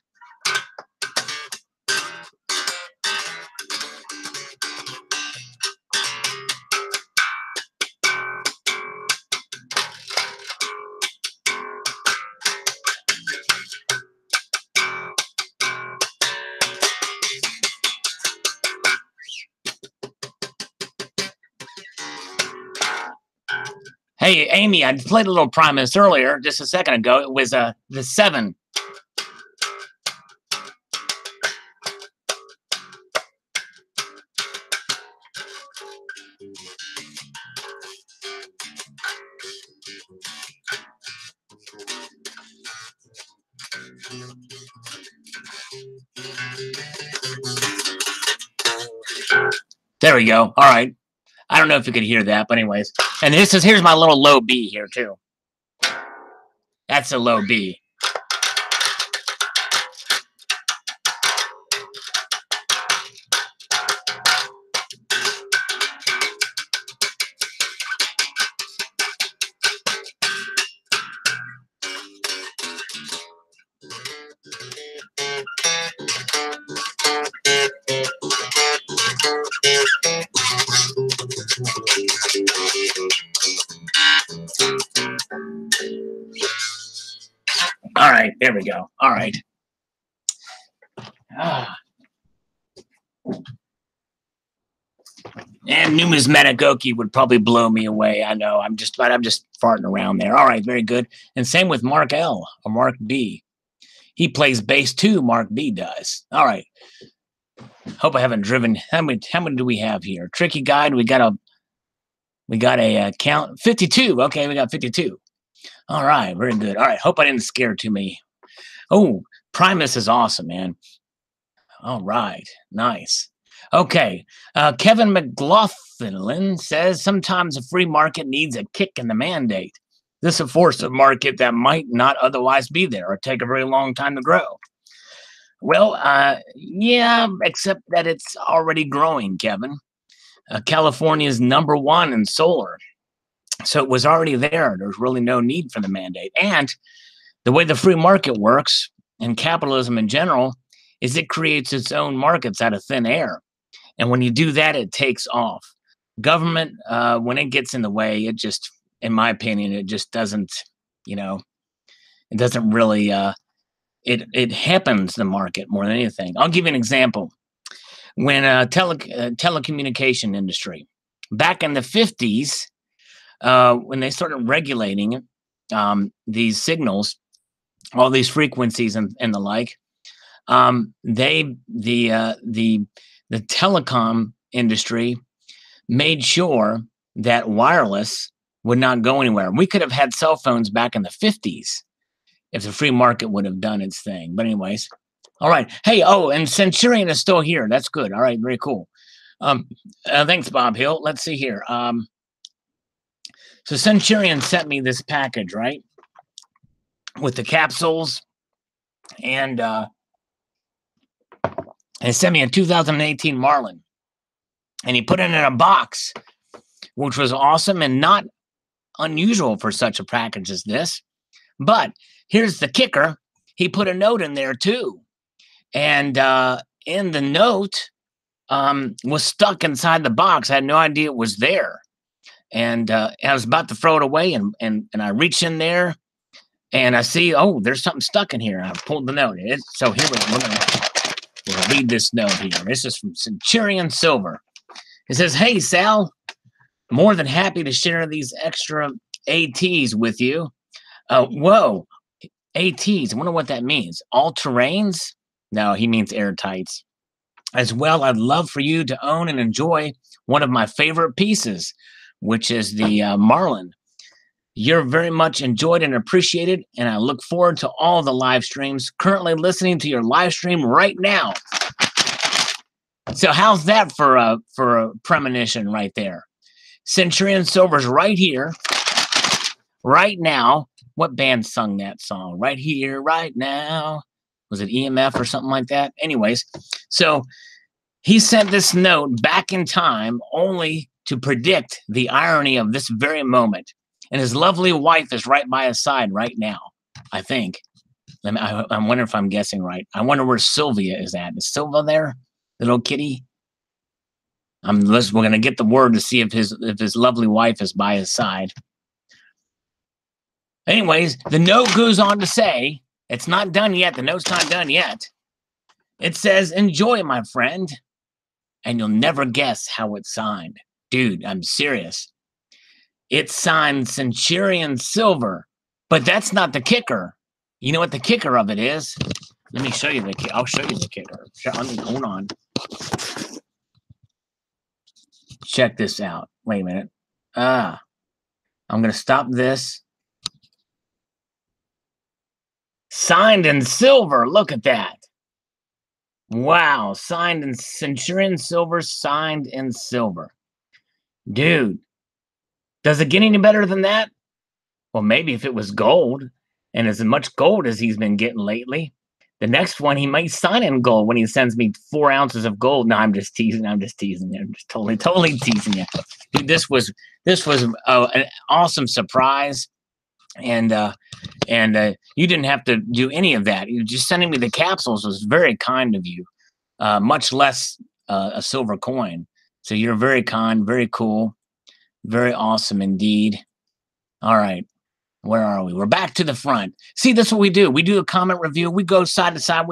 Hey, Amy, I played a little Primus earlier, just a second ago. It was the 7. There we go. All right. I don't know if you could hear that, but anyways. And here's my little low B here too. That's a low B. All right, there we go. All right. And numismatic Oki would probably blow me away. I know. I'm just farting around there. All right, very good. And same with Mark L or Mark B. He plays bass too. Mark B does. All right. Hope I haven't driven. How many do we have here? Tricky Guide. We got a count 52. Okay, we got 52. All right, very good. All right, hope I didn't scare too many. Oh, Primus is awesome, man. All right, nice. Okay, Kevin McLaughlin says sometimes a free market needs a kick in the mandate. This will force a market that might not otherwise be there or take a very long time to grow. Well, yeah, except that it's already growing, Kevin. California is #1 in solar. So it was already there. There's really no need for the mandate. And the way the free market works, and capitalism in general, is it creates its own markets out of thin air. And when you do that, it takes off. Government, when it gets in the way, it just, in my opinion, it just doesn't, it doesn't really it happens the market more than anything. I'll give you an example. When telecommunication industry back in the 50s, when they started regulating these signals, all these frequencies and the like, the telecom industry made sure that wireless would not go anywhere. We could have had cell phones back in the 50s if the free market would have done its thing. But anyways, all right. Hey, oh, and Centurion is still here. That's good. All right, very cool. Thanks, Bob Hill. Let's see here. So Centurion sent me this package, right, with the capsules, and he sent me a 2018 Marlin, and he put it in a box, which was awesome and not unusual for such a package as this. But here's the kicker. He put a note in there too. And in the note was stuck inside the box. I had no idea it was there. And I was about to throw it away, and I reached in there, and I see, oh, there's something stuck in here. I pulled the note. So here we're going to read this note here. This is from Centurion Silver. It says, hey, Sal, more than happy to share these extra ATs with you. Whoa, ATs. I wonder what that means. All terrains? No, he means airtights. As well, I'd love for you to own and enjoy one of my favorite pieces, which is the Marlin. You're very much enjoyed and appreciated, and I look forward to all the live streams. Currently listening to your live stream right now. So how's that for a premonition right there? Centurion Silver's right here, right now. What band sung that song? Right here, right now. Was it EMF or something like that? Anyways, so he sent this note back in time only to predict the irony of this very moment. And his lovely wife is right by his side right now, I think. I wonder if I'm guessing right. I wonder where Sylvia is at. Is Sylvia there? Little kitty? We're going to get the word to see if his lovely wife is by his side. Anyways, the note goes on to say, it's not done yet. The note's not done yet. It says, enjoy, my friend. And you'll never guess how it's signed. Dude, I'm serious. It's signed Centurion Silver. But that's not the kicker. You know what the kicker of it is? Let me show you the kicker. I'll show you the kicker. Hold on. Check this out. Wait a minute. I'm going to stop this. Signed in silver. Look at that. Wow. Signed in Centurion Silver. Signed in silver. Dude. Does it get any better than that? Well, maybe if it was gold, and as much gold as he's been getting lately, the next one he might sign in gold when he sends me 4 ounces of gold. No, I'm just teasing. I'm just teasing you. I'm just totally teasing you. Dude, this was an awesome surprise. And you didn't have to do any of that. You just sending me the capsules was very kind of you. Much less a silver coin. So you're very kind, very cool, very awesome indeed. All right, where are we? We're back to the front. See, that's what we do. We do a comment review. We go side to side.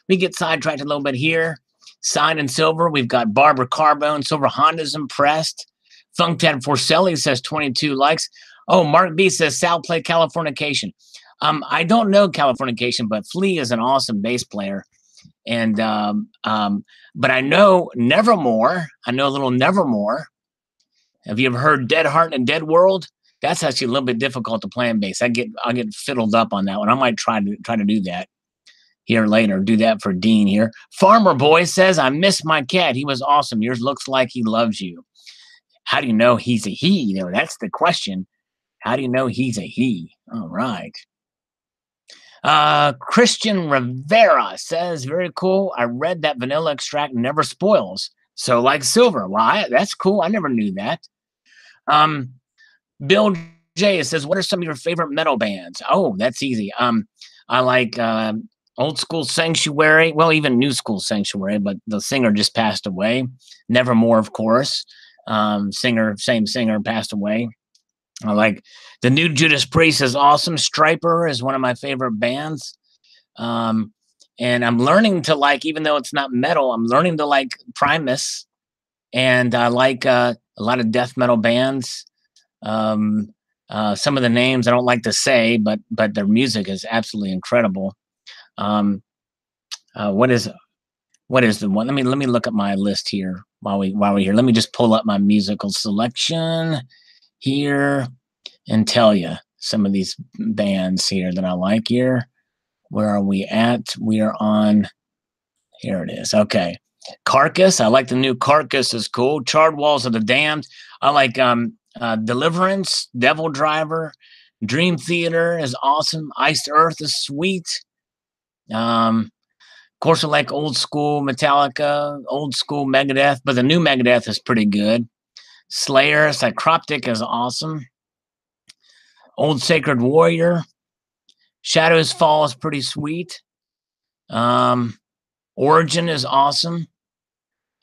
We get sidetracked a little bit here. Signed in silver. We've got Barbara Carbone, Silver Honda's impressed. Funkdad Forcelli says 22 likes. Oh, Mark B says, Sal, play Californication. I don't know Californication, but Flea is an awesome bass player. And but I know Nevermore. I know a little Nevermore. Have you ever heard Dead Heart and Dead World? That's actually a little bit difficult to play in bass. I'll get fiddled up on that one. I might try to do that here later. Do that for Dean here. Farmer Boy says, I miss my cat. He was awesome. Yours looks like he loves you. How do you know he's a he? You know, that's the question. How do you know he's a he? All right. Christian Rivera says, very cool. I read that vanilla extract never spoils. So like silver. Well, that's cool. I never knew that. Bill J says, what are some of your favorite metal bands? Oh, that's easy. I like old school Sanctuary. Well, even new school Sanctuary, but the singer just passed away. Nevermore, of course. Same singer passed away. I like the new Judas Priest is awesome. Striper is one of my favorite bands. And I'm learning to like, even though it's not metal, I'm learning to like Primus, and I like a lot of death metal bands. Um, some of the names I don't like to say, but their music is absolutely incredible. Um, what is the one? Let me look at my list here while we're here. Let me just pull up my musical selection here and tell you some of these bands here that I like here. Where are we at? We are on, here it is. Okay. Carcass. I like the new Carcass is cool. Charred Walls of the Damned. I like Deliverance, Devil Driver, Dream Theater is awesome. Iced Earth is sweet. Of course, I like old school Metallica, old school Megadeth, but the new Megadeth is pretty good. Slayer, Psychroptic is awesome. Old Sacred Warrior. Shadows Fall is pretty sweet. Origin is awesome.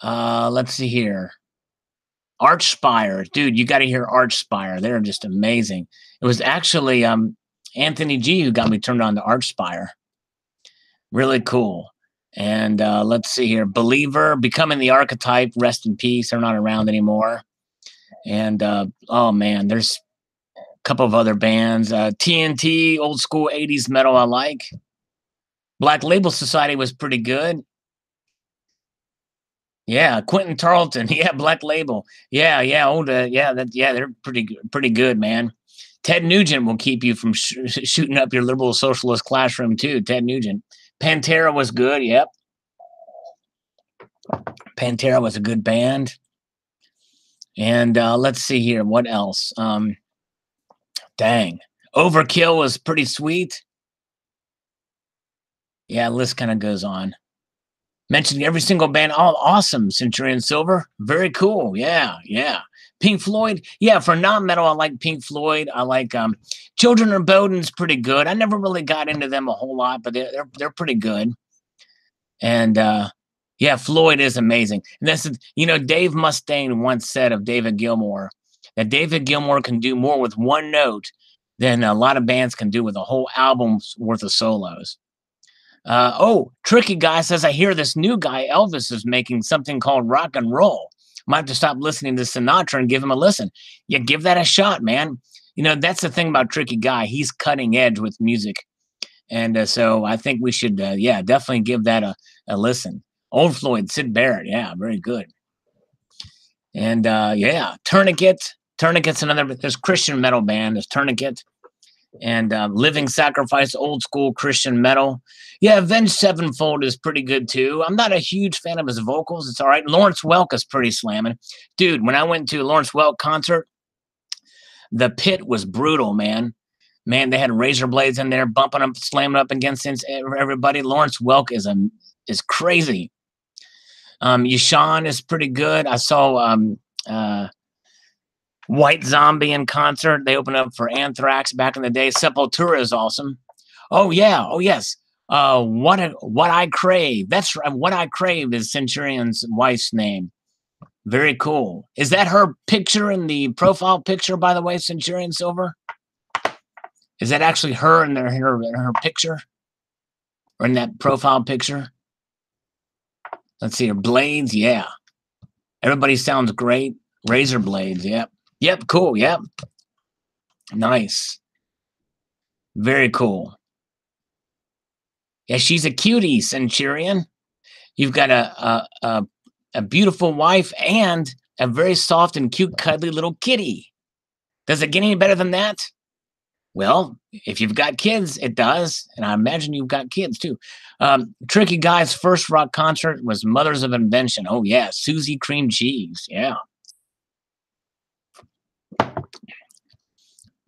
Let's see here. Archspire. Dude, you got to hear Archspire. They're just amazing. It was actually Anthony G who got me turned on to Archspire. Really cool. And let's see here. Believer, Becoming the Archetype, rest in peace. They're not around anymore. And oh man, there's a couple of other bands. TNT, old school 80s metal I like. Black Label Society was pretty good. Yeah, Quentin Tarleton. Yeah, Black Label. Yeah, they're pretty good, man. Ted Nugent will keep you from shooting up your liberal socialist classroom too. Ted Nugent. Pantera was good. Yep. Pantera was a good band. And let's see here. What else? Dang. Overkill was pretty sweet. Yeah, list kind of goes on. Mentioning every single band. Oh, awesome. Centurion Silver. Very cool. Yeah. Pink Floyd. Yeah, for non-metal, I like Pink Floyd. I like Children of Bodin's pretty good. I never really got into them a whole lot, but they're pretty good. And yeah, Floyd is amazing. And this is, Dave Mustaine once said of David Gilmour that David Gilmour can do more with one note than a lot of bands can do with a whole album's worth of solos. Tricky Guy says, I hear this new guy, Elvis, is making something called rock and roll. Might have to stop listening to Sinatra and give him a listen. Yeah, give that a shot, man. That's the thing about Tricky Guy. He's cutting edge with music. And so I think we should, definitely give that a listen. Old Floyd, Sid Barrett. Yeah, very good. And Tourniquet. Tourniquet's another, there's Christian metal band. There's Tourniquet. And Living Sacrifice, old school Christian metal. Yeah, Avenged Sevenfold is pretty good too. I'm not a huge fan of his vocals. It's all right. Lawrence Welk is pretty slamming. Dude, when I went to a Lawrence Welk concert, the pit was brutal, man. Man, they had razor blades in there, bumping up, slamming up against everybody. Lawrence Welk is crazy. Yashan is pretty good. I saw White Zombie in concert. They opened up for Anthrax back in the day. Sepultura is awesome. Oh yeah. Oh yes. What I Crave. That's right. What I Crave is Centurion's wife's name. Very cool. Is that her picture in the profile picture, by the way, Centurion Silver? Is that actually her in her picture? Or in that profile picture? Let's see. Her blades. Yeah. Everybody sounds great. Razor blades. Yep. Yep. Cool. Yep. Nice. Very cool. Yeah, she's a cutie, Centurion. You've got a beautiful wife and a very soft and cute, cuddly little kitty. Does it get any better than that? Well, if you've got kids, it does. And I imagine you've got kids too. Tricky Guy's first rock concert was Mothers of Invention. Oh, yeah. Susie Cream Cheese. Yeah.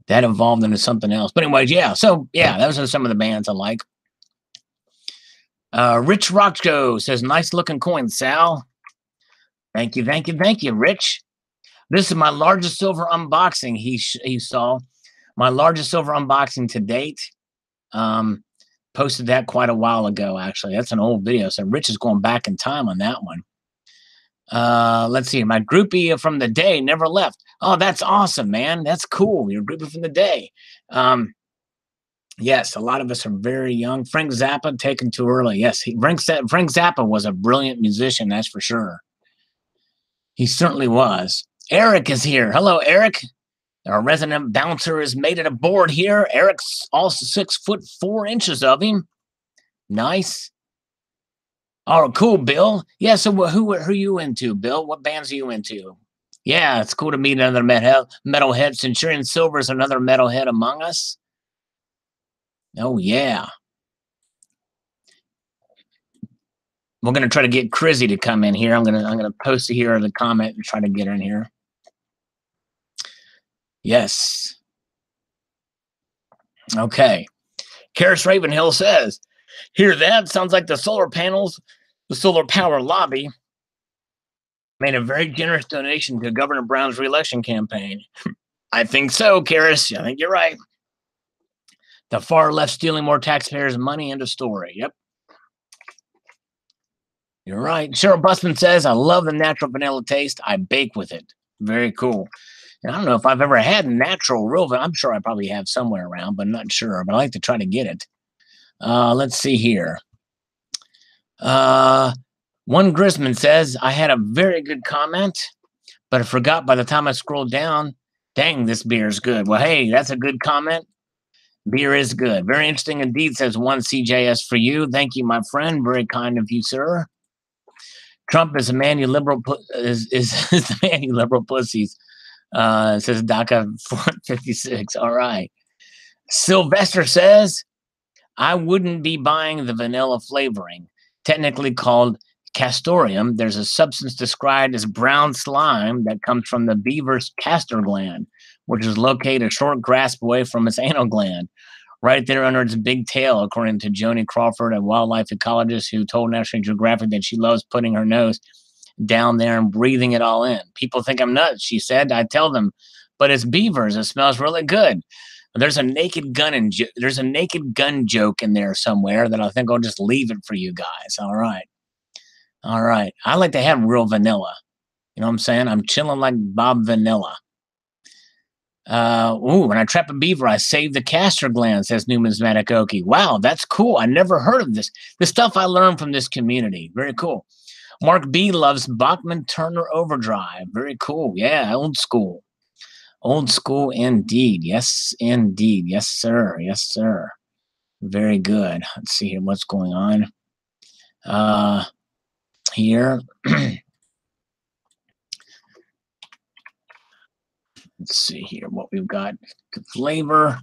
That evolved into something else. But anyways, yeah. So, yeah, those are some of the bands I like. Rich Rochko says, nice looking coin, Sal. Thank you, Rich. This is my largest silver unboxing. He saw my largest silver unboxing to date. Posted that quite a while ago, actually. That's an old video. So Rich is going back in time on that one. Let's see. My groupie from the day never left. Oh, that's awesome, man. That's cool. Your groupie from the day. Yes, a lot of us are very young. Frank Zappa taken too early. Yes, Frank Zappa was a brilliant musician, that's for sure. He certainly was. Eric is here. Hello, Eric. Our resident bouncer has made it aboard here. Eric's also 6'4" of him. Nice. Oh, cool, Bill. Yeah, so who are you into, Bill? What bands are you into? Yeah, it's cool to meet another metalhead. Centurion Silver is another metalhead among us. Oh, yeah. We're gonna try to get Crizzy to come in here. I'm gonna post it here in the comment and try to get her in here. Yes. Okay. Karis Ravenhill says, "Hear that? Sounds like the solar power lobby made a very generous donation to Governor Brown's reelection campaign." I think so, Karis. I think you're right. The far left stealing more taxpayers' money, into story. Yep. You're right. Cheryl Busman says, "I love the natural vanilla taste. I bake with it." Very cool. And I don't know if I've ever had natural real vanilla. I'm sure I probably have somewhere around, but I'm not sure. But I like to try to get it. Let's see here. One Grisman says, "I had a very good comment, but I forgot by the time I scrolled down. Dang, this beer is good." Well, hey, that's a good comment. Beer is good. Very interesting indeed, says one CJS for you. Thank you, my friend. Very kind of you, sir. Trump is a man you liberal is the man you liberal pussies. Says DACA 456. All right. Sylvester says, "I wouldn't be buying the vanilla flavoring, technically called castoreum. There's a substance described as brown slime that comes from the beaver's castor gland, which is located a short grasp away from its anal gland, right there under its big tail," according to Joni Crawford, a wildlife ecologist who told National Geographic that she loves putting her nose down there and breathing it all in. "People think I'm nuts," she said. "I tell them, but it's beavers. It smells really good." There's a naked gun joke in there somewhere that I think I'll just leave it for you guys. All right. All right. I like to have real vanilla. You know what I'm saying? I'm chilling like Bob Vanilla. When I trap a beaver, I save the castor gland, says Numismatic Okie. Wow, that's cool. I never heard of this. The stuff I learned from this community. Very cool. Mark B loves Bachman Turner Overdrive. Very cool. Yeah, old school. Old school indeed. Yes, indeed. Yes, sir. Yes, sir. Very good. Let's see here what's going on. Here. Let's see here what we've got. The flavor.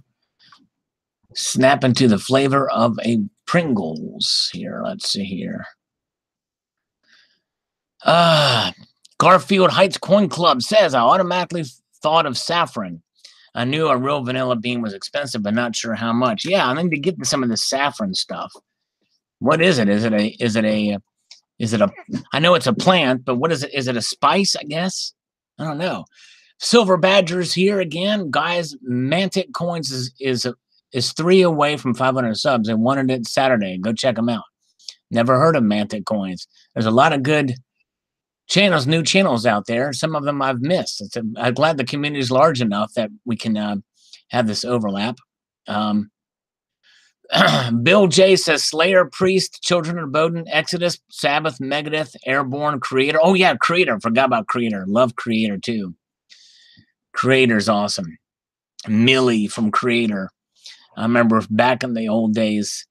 Snap into the flavor of a Pringles. Here, let's see here. Garfield Heights Coin Club says, "I automatically thought of saffron. I knew a real vanilla bean was expensive, but not sure how much." Yeah, I need to get to some of the saffron stuff. What is it? Is it a, I know it's a plant, but what is it? Is it a spice, I guess? I don't know. Silver Badgers here again. Guys, Mantic Coins is 3 away from 500 subs. They wanted it Saturday. Go check them out. Never heard of Mantic Coins. There's a lot of good channels, new channels out there. Some of them I've missed. I'm glad the community is large enough that we can have this overlap. Bill J says, "Slayer, Priest, Children of Bodin, Exodus, Sabbath, Megadeth, Airborne, Creator." Oh, yeah, Creator. Forgot about Creator. Love Creator, too. Creator's awesome. Millie from Creator. I remember back in the old days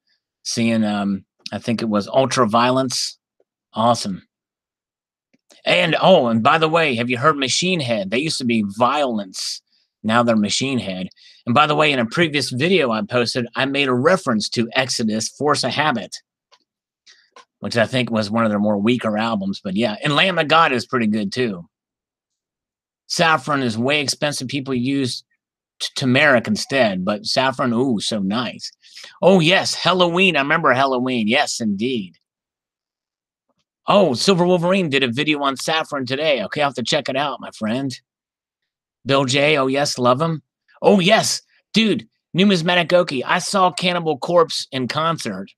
seeing, I think it was Ultraviolence. Awesome. And by the way, have you heard Machine Head? They used to be Violence. Now they're Machine Head. And by the way, in a previous video I posted, I made a reference to Exodus, Force of Habit, which I think was one of their more weaker albums. But yeah, and Lamb of God is pretty good too. Saffron is way expensive. People use turmeric instead, but saffron, ooh, so nice. Oh, yes, Halloween. I remember Halloween. Yes, indeed. Oh, Silver Wolverine did a video on saffron today. Okay, I'll have to check it out, my friend. Bill J, oh, yes, love him. Oh, yes, dude, Numismatic Okie. I saw Cannibal Corpse in concert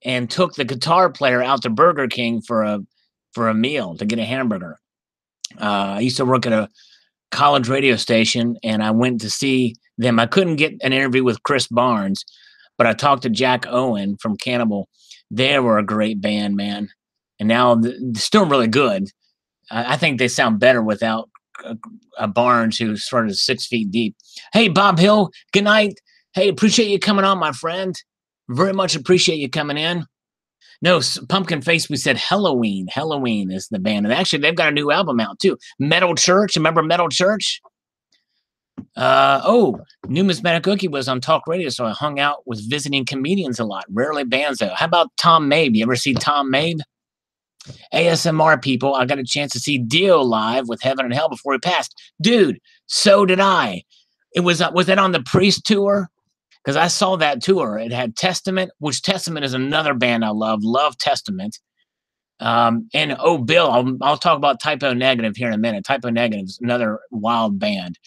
and took the guitar player out to Burger King for a meal to get a hamburger. I used to work at a college radio station, and I went to see them. I couldn't get an interview with Chris Barnes, But I talked to Jack Owen from Cannibal. They were a great band, man. And now they're still really good. I think they sound better without Barnes, who's sort of 6 feet deep. Hey, Bob Hill, good night. Hey, appreciate you coming on, my friend. Very much appreciate you coming in. No, Pumpkin Face, we said Halloween. Halloween is the band. And actually, they've got a new album out, too. Metal Church. Remember Metal Church? Numismatic Cookie was on talk radio, so I hung out with visiting comedians a lot. Rarely bands, though. How about Tom Mabe? You ever see Tom Mabe? ASMR people, I got a chance to see Dio live with Heaven and Hell before he passed. Dude, so did I. It was it on the Priest tour? Because I saw that tour. It had Testament, which Testament is another band I love. Love Testament. And Bill, I'll talk about Typo Negative here in a minute. Typo Negative is another wild band.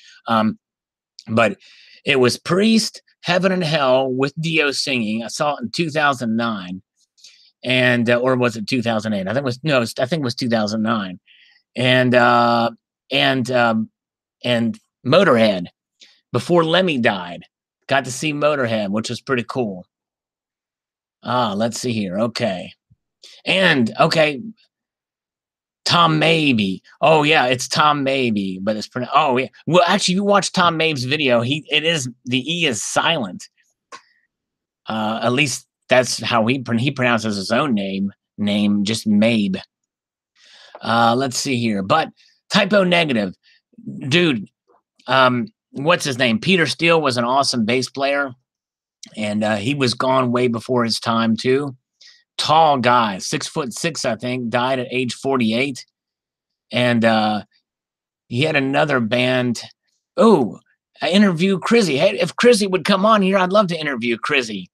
But it was Priest, Heaven and Hell with Dio singing. I saw it in 2009. And or was it 2008? I think it was 2009. And Motorhead before Lemmy died. Got to see Motorhead, which was pretty cool. Let's see here. Okay. And okay, Tom Maybe. Oh yeah, it's Tom Maybe, but it's pretty. Oh yeah. Well, actually, you watch Tom Mabe's video. The E is silent. At least that's how he pronounces his own name, just Mabe. Let's see here. But Typo Negative, dude, what's his name? Peter Steele was an awesome bass player, and he was gone way before his time too. Tall guy, 6'6", I think, died at age 48. And he had another band. Oh, I interviewed Crizzy. Hey, if Crizzy would come on here, I'd love to interview Crizzy.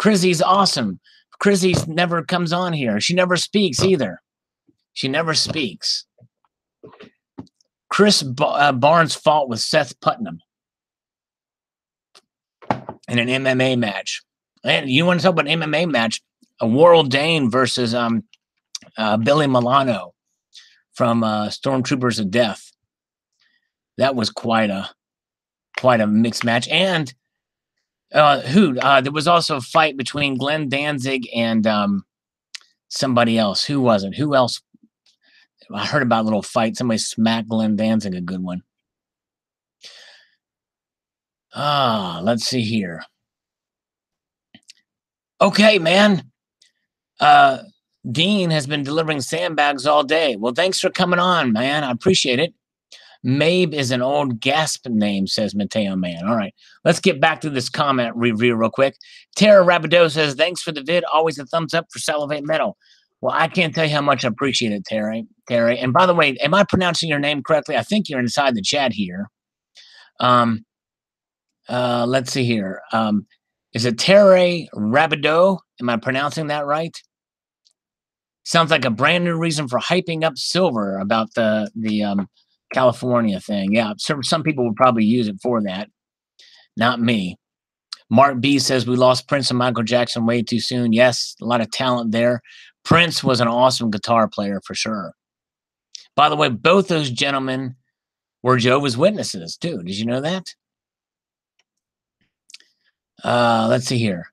Crizzy's awesome. Crizzy never comes on here. She never speaks either. She never speaks. Chris Barnes fought with Seth Putnam in an MMA match. And you want to talk about an MMA match? A World Dane versus Billy Milano from Stormtroopers of Death. That was quite a mixed match. And there was also a fight between Glenn Danzig and somebody else. Who was it? Who else? I heard about a little fight. Somebody smacked Glenn Danzig, a good one. Let's see here. Okay, man. Dean has been delivering sandbags all day. Well, thanks for coming on, man. I appreciate it. Mabe is an old gasp name, says Mateo Man. All right, let's get back to this comment review real quick. Tara Rabideau says, thanks for the vid. Always a thumbs up for Salivate Metal. Well, I can't tell you how much I appreciate it, Terry. And by the way, am I pronouncing your name correctly? I think you're inside the chat here. Let's see here. Is it Terry Rabideau? Am I pronouncing that right? Sounds like a brand new reason for hyping up silver about the California thing. Yeah, some people would probably use it for that. Not me. Mark B says we lost Prince and Michael Jackson way too soon. Yes, a lot of talent there. Prince was an awesome guitar player for sure. By the way, both those gentlemen were Jehovah's Witnesses too. Did you know that? Let's see here.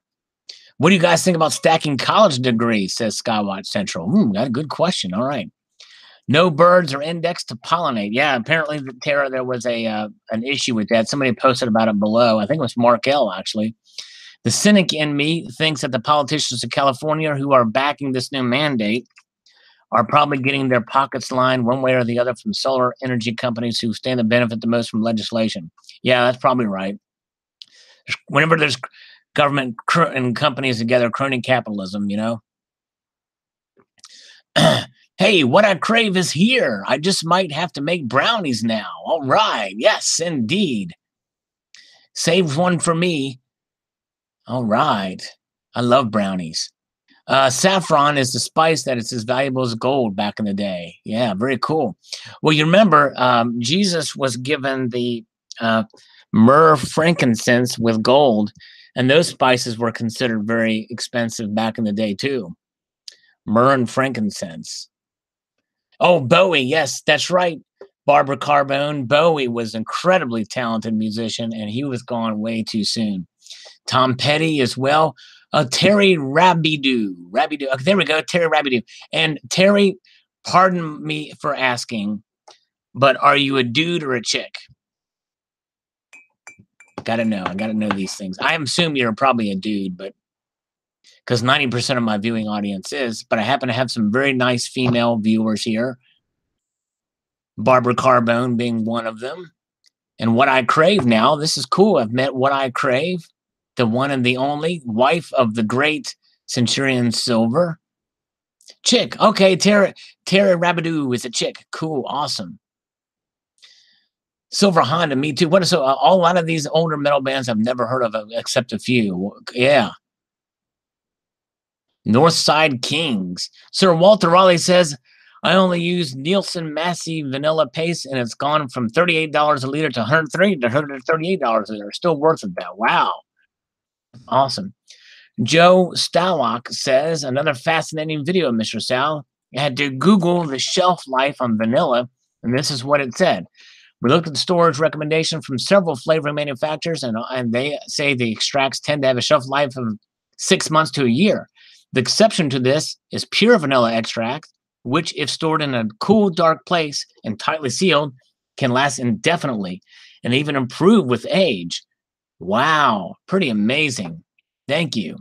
What do you guys think about stacking college degrees, says Skywatch Central? Got a good question. All right. No birds are indexed to pollinate. Yeah, apparently, Tara, there was an issue with that. Somebody posted about it below. I think it was Mark L, actually. The cynic in me thinks that the politicians of California who are backing this new mandate are probably getting their pockets lined one way or the other from solar energy companies who stand to benefit the most from legislation. Yeah, that's probably right. Whenever there's government and companies together, crony capitalism, you know. Hey, what I crave is here. I just might have to make brownies now. All right. Yes, indeed. Save one for me. All right. I love brownies. Saffron is the spice that is as valuable as gold back in the day. Yeah, very cool. Well, you remember Jesus was given the myrrh, frankincense with gold, and those spices were considered very expensive back in the day too. Myrrh and frankincense. Oh, Bowie. Yes, that's right. Barbara Carbone. Bowie was an incredibly talented musician, and he was gone way too soon. Tom Petty as well. Terry Rabideau. Okay, there we go. Terry Rabideau. And Terry, pardon me for asking, but are you a dude or a chick? Gotta know. I gotta know these things. I assume you're probably a dude, but because 90% of my viewing audience is, but I happen to have some very nice female viewers here. Barbara Carbone being one of them. And What I Crave now, this is cool. I've met What I Crave, the one and the only wife of the great Centurion Silver. Chick. Okay, Tara Rabideau is a chick. Cool. Awesome. Silver Honda, me too. What is so? A lot of these older metal bands I've never heard of except a few. Yeah. Northside Kings. Sir Walter Raleigh says, I only use Nielsen Massey vanilla paste, and it's gone from $38 a liter to $138 a liter. Still worth it, though. Wow. Awesome. Joe Stalock says, another fascinating video, Mr. Sal. I had to Google the shelf life on vanilla, and this is what it said. We looked at the storage recommendation from several flavoring manufacturers, and they say the extracts tend to have a shelf life of 6 months to a year. The exception to this is pure vanilla extract, which, if stored in a cool, dark place and tightly sealed, can last indefinitely and even improve with age. Wow, pretty amazing. Thank you.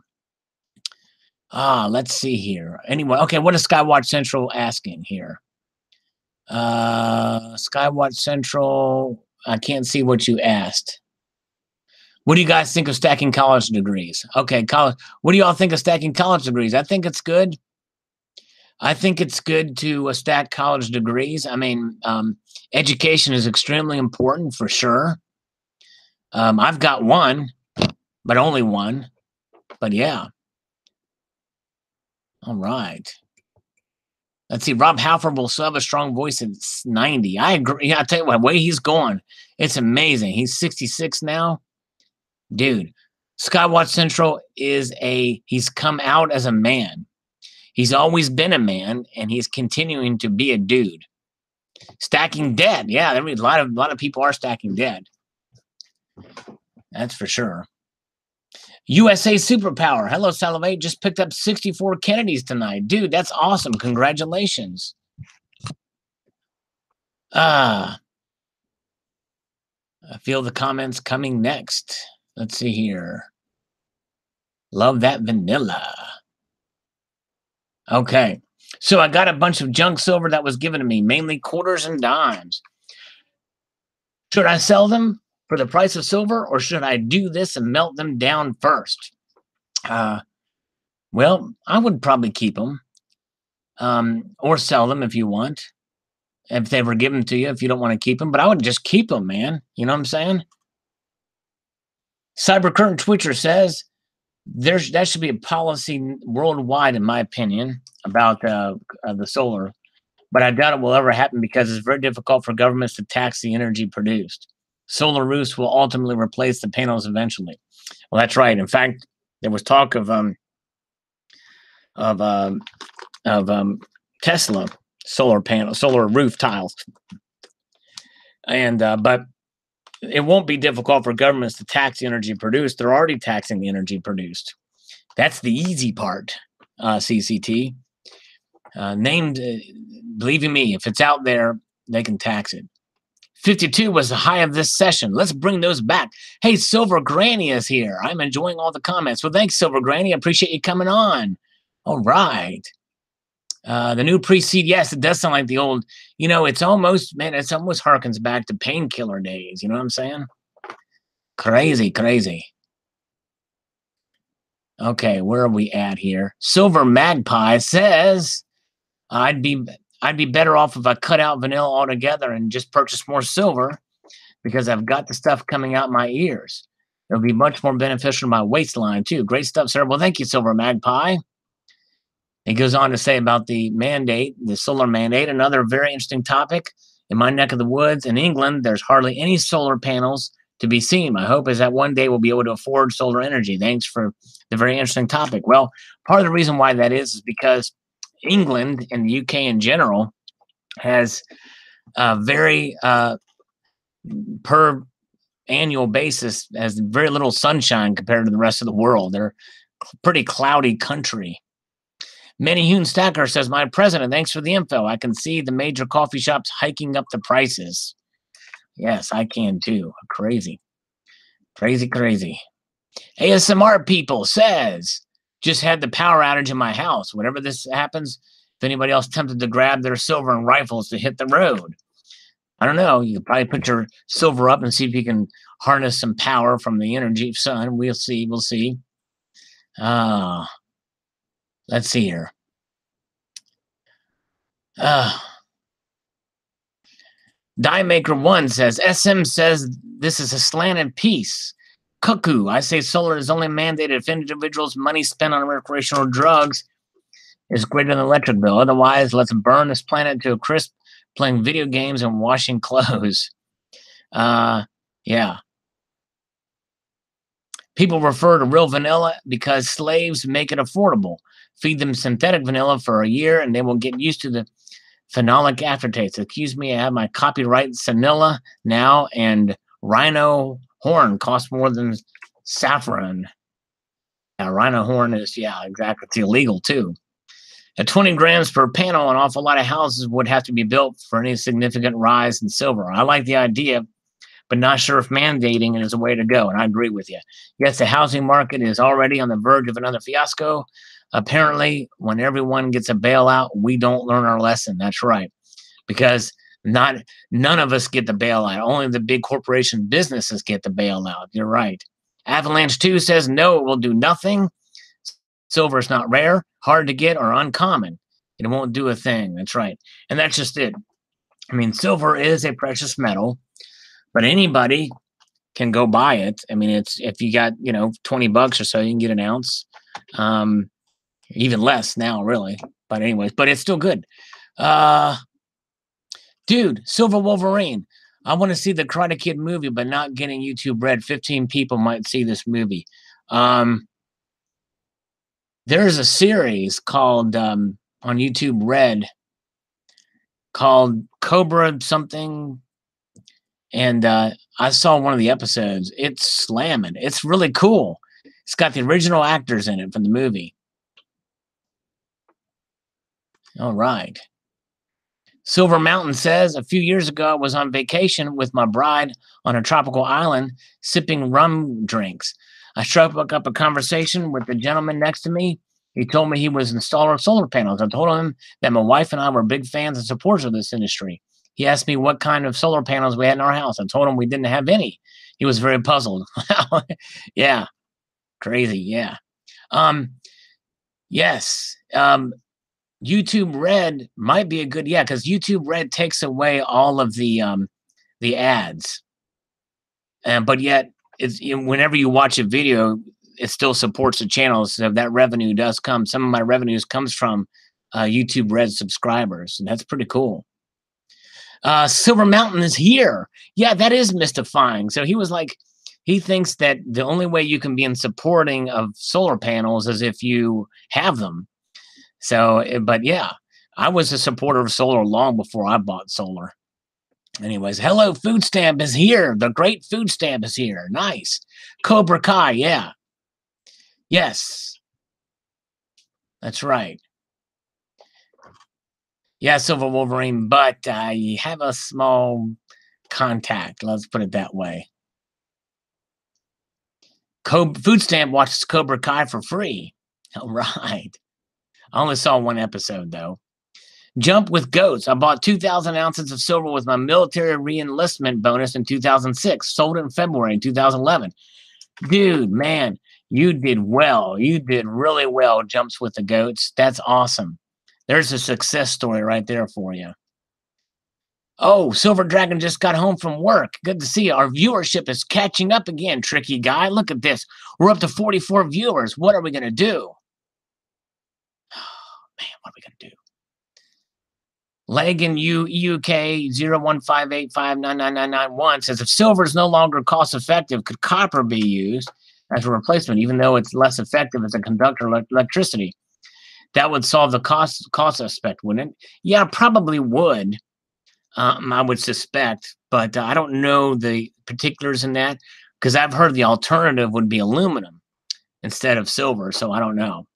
Let's see here. Anyway, okay, what is Skywatch Central asking here? Skywatch Central, I can't see what you asked. What do you guys think of stacking college degrees? Okay, college. What do y'all think of stacking college degrees? I think it's good. I think it's good to stack college degrees. I mean, education is extremely important for sure. I've got one, but only one. But yeah. All right. Let's see. Rob Halford will still have a strong voice at 90. I agree. Yeah, I tell you what, the way he's going, it's amazing. He's 66 now. Dude, Skywatch Central he's come out as a man. He's always been a man, and he's continuing to be a dude. Stacking debt. Yeah, a lot of people are stacking debt. That's for sure. USA Superpower. Hello, Salivate. Just picked up 64 Kennedys tonight. Dude, that's awesome. Congratulations. I feel the comments coming next. Let's see here. Love that vanilla. Okay. So I got a bunch of junk silver that was given to me, mainly quarters and dimes. Should I sell them for the price of silver, or should I do this and melt them down first? Well, I would probably keep them, or sell them if you want, if they were given to you, if you don't want to keep them. But I would just keep them, man. You know what I'm saying? Cybercurrent Twitcher says that should be a policy worldwide, in my opinion, about the solar. But I doubt it will ever happen because it's very difficult for governments to tax the energy produced. Solar roofs will ultimately replace the panels eventually. Well, that's right. In fact, there was talk of Tesla solar roof tiles, and but it won't be difficult for governments to tax the energy produced. They're already taxing the energy produced. That's the easy part. CCT believe in me, if it's out there, they can tax it. 52 was the high of this session. Let's bring those back. Hey, Silver Granny is here. I'm enjoying all the comments. Well, thanks, Silver Granny. I appreciate you coming on. All right. The new pre-seed, yes, it does sound like the old, it's almost harkens back to painkiller days. You know what I'm saying? Crazy, crazy. Okay, where are we at here? Silver Magpie says, I'd be better off if I cut out vanilla altogether and just purchase more silver because I've got the stuff coming out my ears. It'll be much more beneficial to my waistline, too. Great stuff, sir. Well, thank you, Silver Magpie. It goes on to say about the mandate, the solar mandate, another very interesting topic. In my neck of the woods in England, there's hardly any solar panels to be seen. My hope is that one day we'll be able to afford solar energy. Thanks for the very interesting topic. Well, part of the reason why that is because England and the UK in general has very per annual basis has very little sunshine compared to the rest of the world. They're pretty cloudy country. Manny Hoon Stacker says, my president, thanks for the info. I can see the major coffee shops hiking up the prices. Yes, I can too. Crazy. Crazy, crazy. ASMR people says, just had the power outage in my house. Whenever this happens, if anybody else tempted to grab their silver and rifles to hit the road, I don't know. You could probably put your silver up and see if you can harness some power from the energy of sun. We'll see. We'll see. Let's see here. Die Maker 1 says, SM says this is a slanted piece. Cuckoo. I say solar is only mandated if individuals' money spent on recreational drugs is greater than the electric bill. Otherwise, let's burn this planet to a crisp playing video games and washing clothes. Yeah. People refer to real vanilla because slaves make it affordable. Feed them synthetic vanilla for a year and they will get used to the phenolic aftertaste. Excuse me, I have my copyright vanilla now, and rhino horn costs more than saffron. Yeah, rhino horn is, yeah, exactly. It's illegal too. At 20 grams per panel, an awful lot of houses would have to be built for any significant rise in silver. I like the idea, but not sure if mandating it is a way to go, and I agree with you. Yes, the housing market is already on the verge of another fiasco. Apparently, when everyone gets a bailout, we don't learn our lesson. That's right, because none of us get the bailout. Only the big corporation businesses get the bailout. You're right. Avalanche 2 says, no, it will do nothing. Silver is not rare, hard to get, or uncommon. It won't do a thing. That's right. And that's just it. I mean, silver is a precious metal, but anybody can go buy it. I mean, it's if you got, $20 or so, you can get an ounce. Even less now, really. But anyways, but it's still good. Dude, Silver Wolverine. I want to see the Karate Kid movie, but not getting YouTube Red. 15 people might see this movie. There's a series called on YouTube Red called Cobra something. And I saw one of the episodes. It's slamming. It's really cool. It's got the original actors in it from the movie. All right. Silver Mountain says, a few years ago, I was on vacation with my bride on a tropical island sipping rum drinks. I struck up a conversation with the gentleman next to me. He told me he was an installer of solar panels. I told him that my wife and I were big fans and supporters of this industry. He asked me what kind of solar panels we had in our house. I told him we didn't have any. He was very puzzled. Yeah. Crazy. Yeah. Yes. YouTube Red might be a good, because YouTube Red takes away all of the ads, but yet it's whenever you watch a video, it still supports the channel. So that revenue does come. Some of my revenues comes from YouTube Red subscribers, and that's pretty cool. Silver Mountain is here. Yeah, that is mystifying. So he was like, he thinks that the only way you can be in supporting of solar panels is if you have them. So, but yeah, I was a supporter of solar long before I bought solar. Anyways, hello, Food Stamp is here. The great Food Stamp is here. Nice. Cobra Kai, yeah. Yes. That's right. Yeah, Silver Wolverine, but you have a small contact. Let's put it that way. Food Stamp watches Cobra Kai for free. All right. I only saw one episode, though. Jump with Goats. I bought 2,000 ounces of silver with my military re-enlistment bonus in 2006. Sold it in February 2011. Dude, man, you did well. You did really well, Jumps with the Goats. That's awesome. There's a success story right there for you. Oh, Silver Dragon just got home from work. Good to see you. Our viewership is catching up again, tricky guy. Look at this. We're up to 44 viewers. What are we going to do? Man, what are we going to do? Legan UK 0158599991 says, if silver is no longer cost effective, could copper be used as a replacement, even though it's less effective as a conductor of electricity? That would solve the cost aspect, wouldn't it? Yeah, probably would. I would suspect, but I don't know the particulars in that? Because I've heard the alternative would be aluminum instead of silver, so I don't know.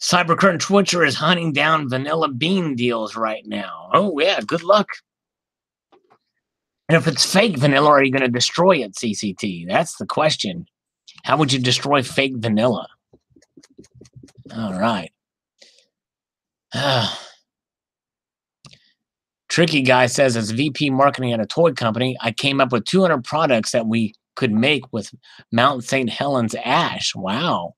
Cybercurrent Twitcher is hunting down vanilla bean deals right now. Oh, yeah, good luck. And if it's fake vanilla, are you going to destroy it, CCT? That's the question. How would you destroy fake vanilla? All right. Tricky Guy says, as VP marketing at a toy company, I came up with 200 products that we could make with Mount St. Helens ash. Wow.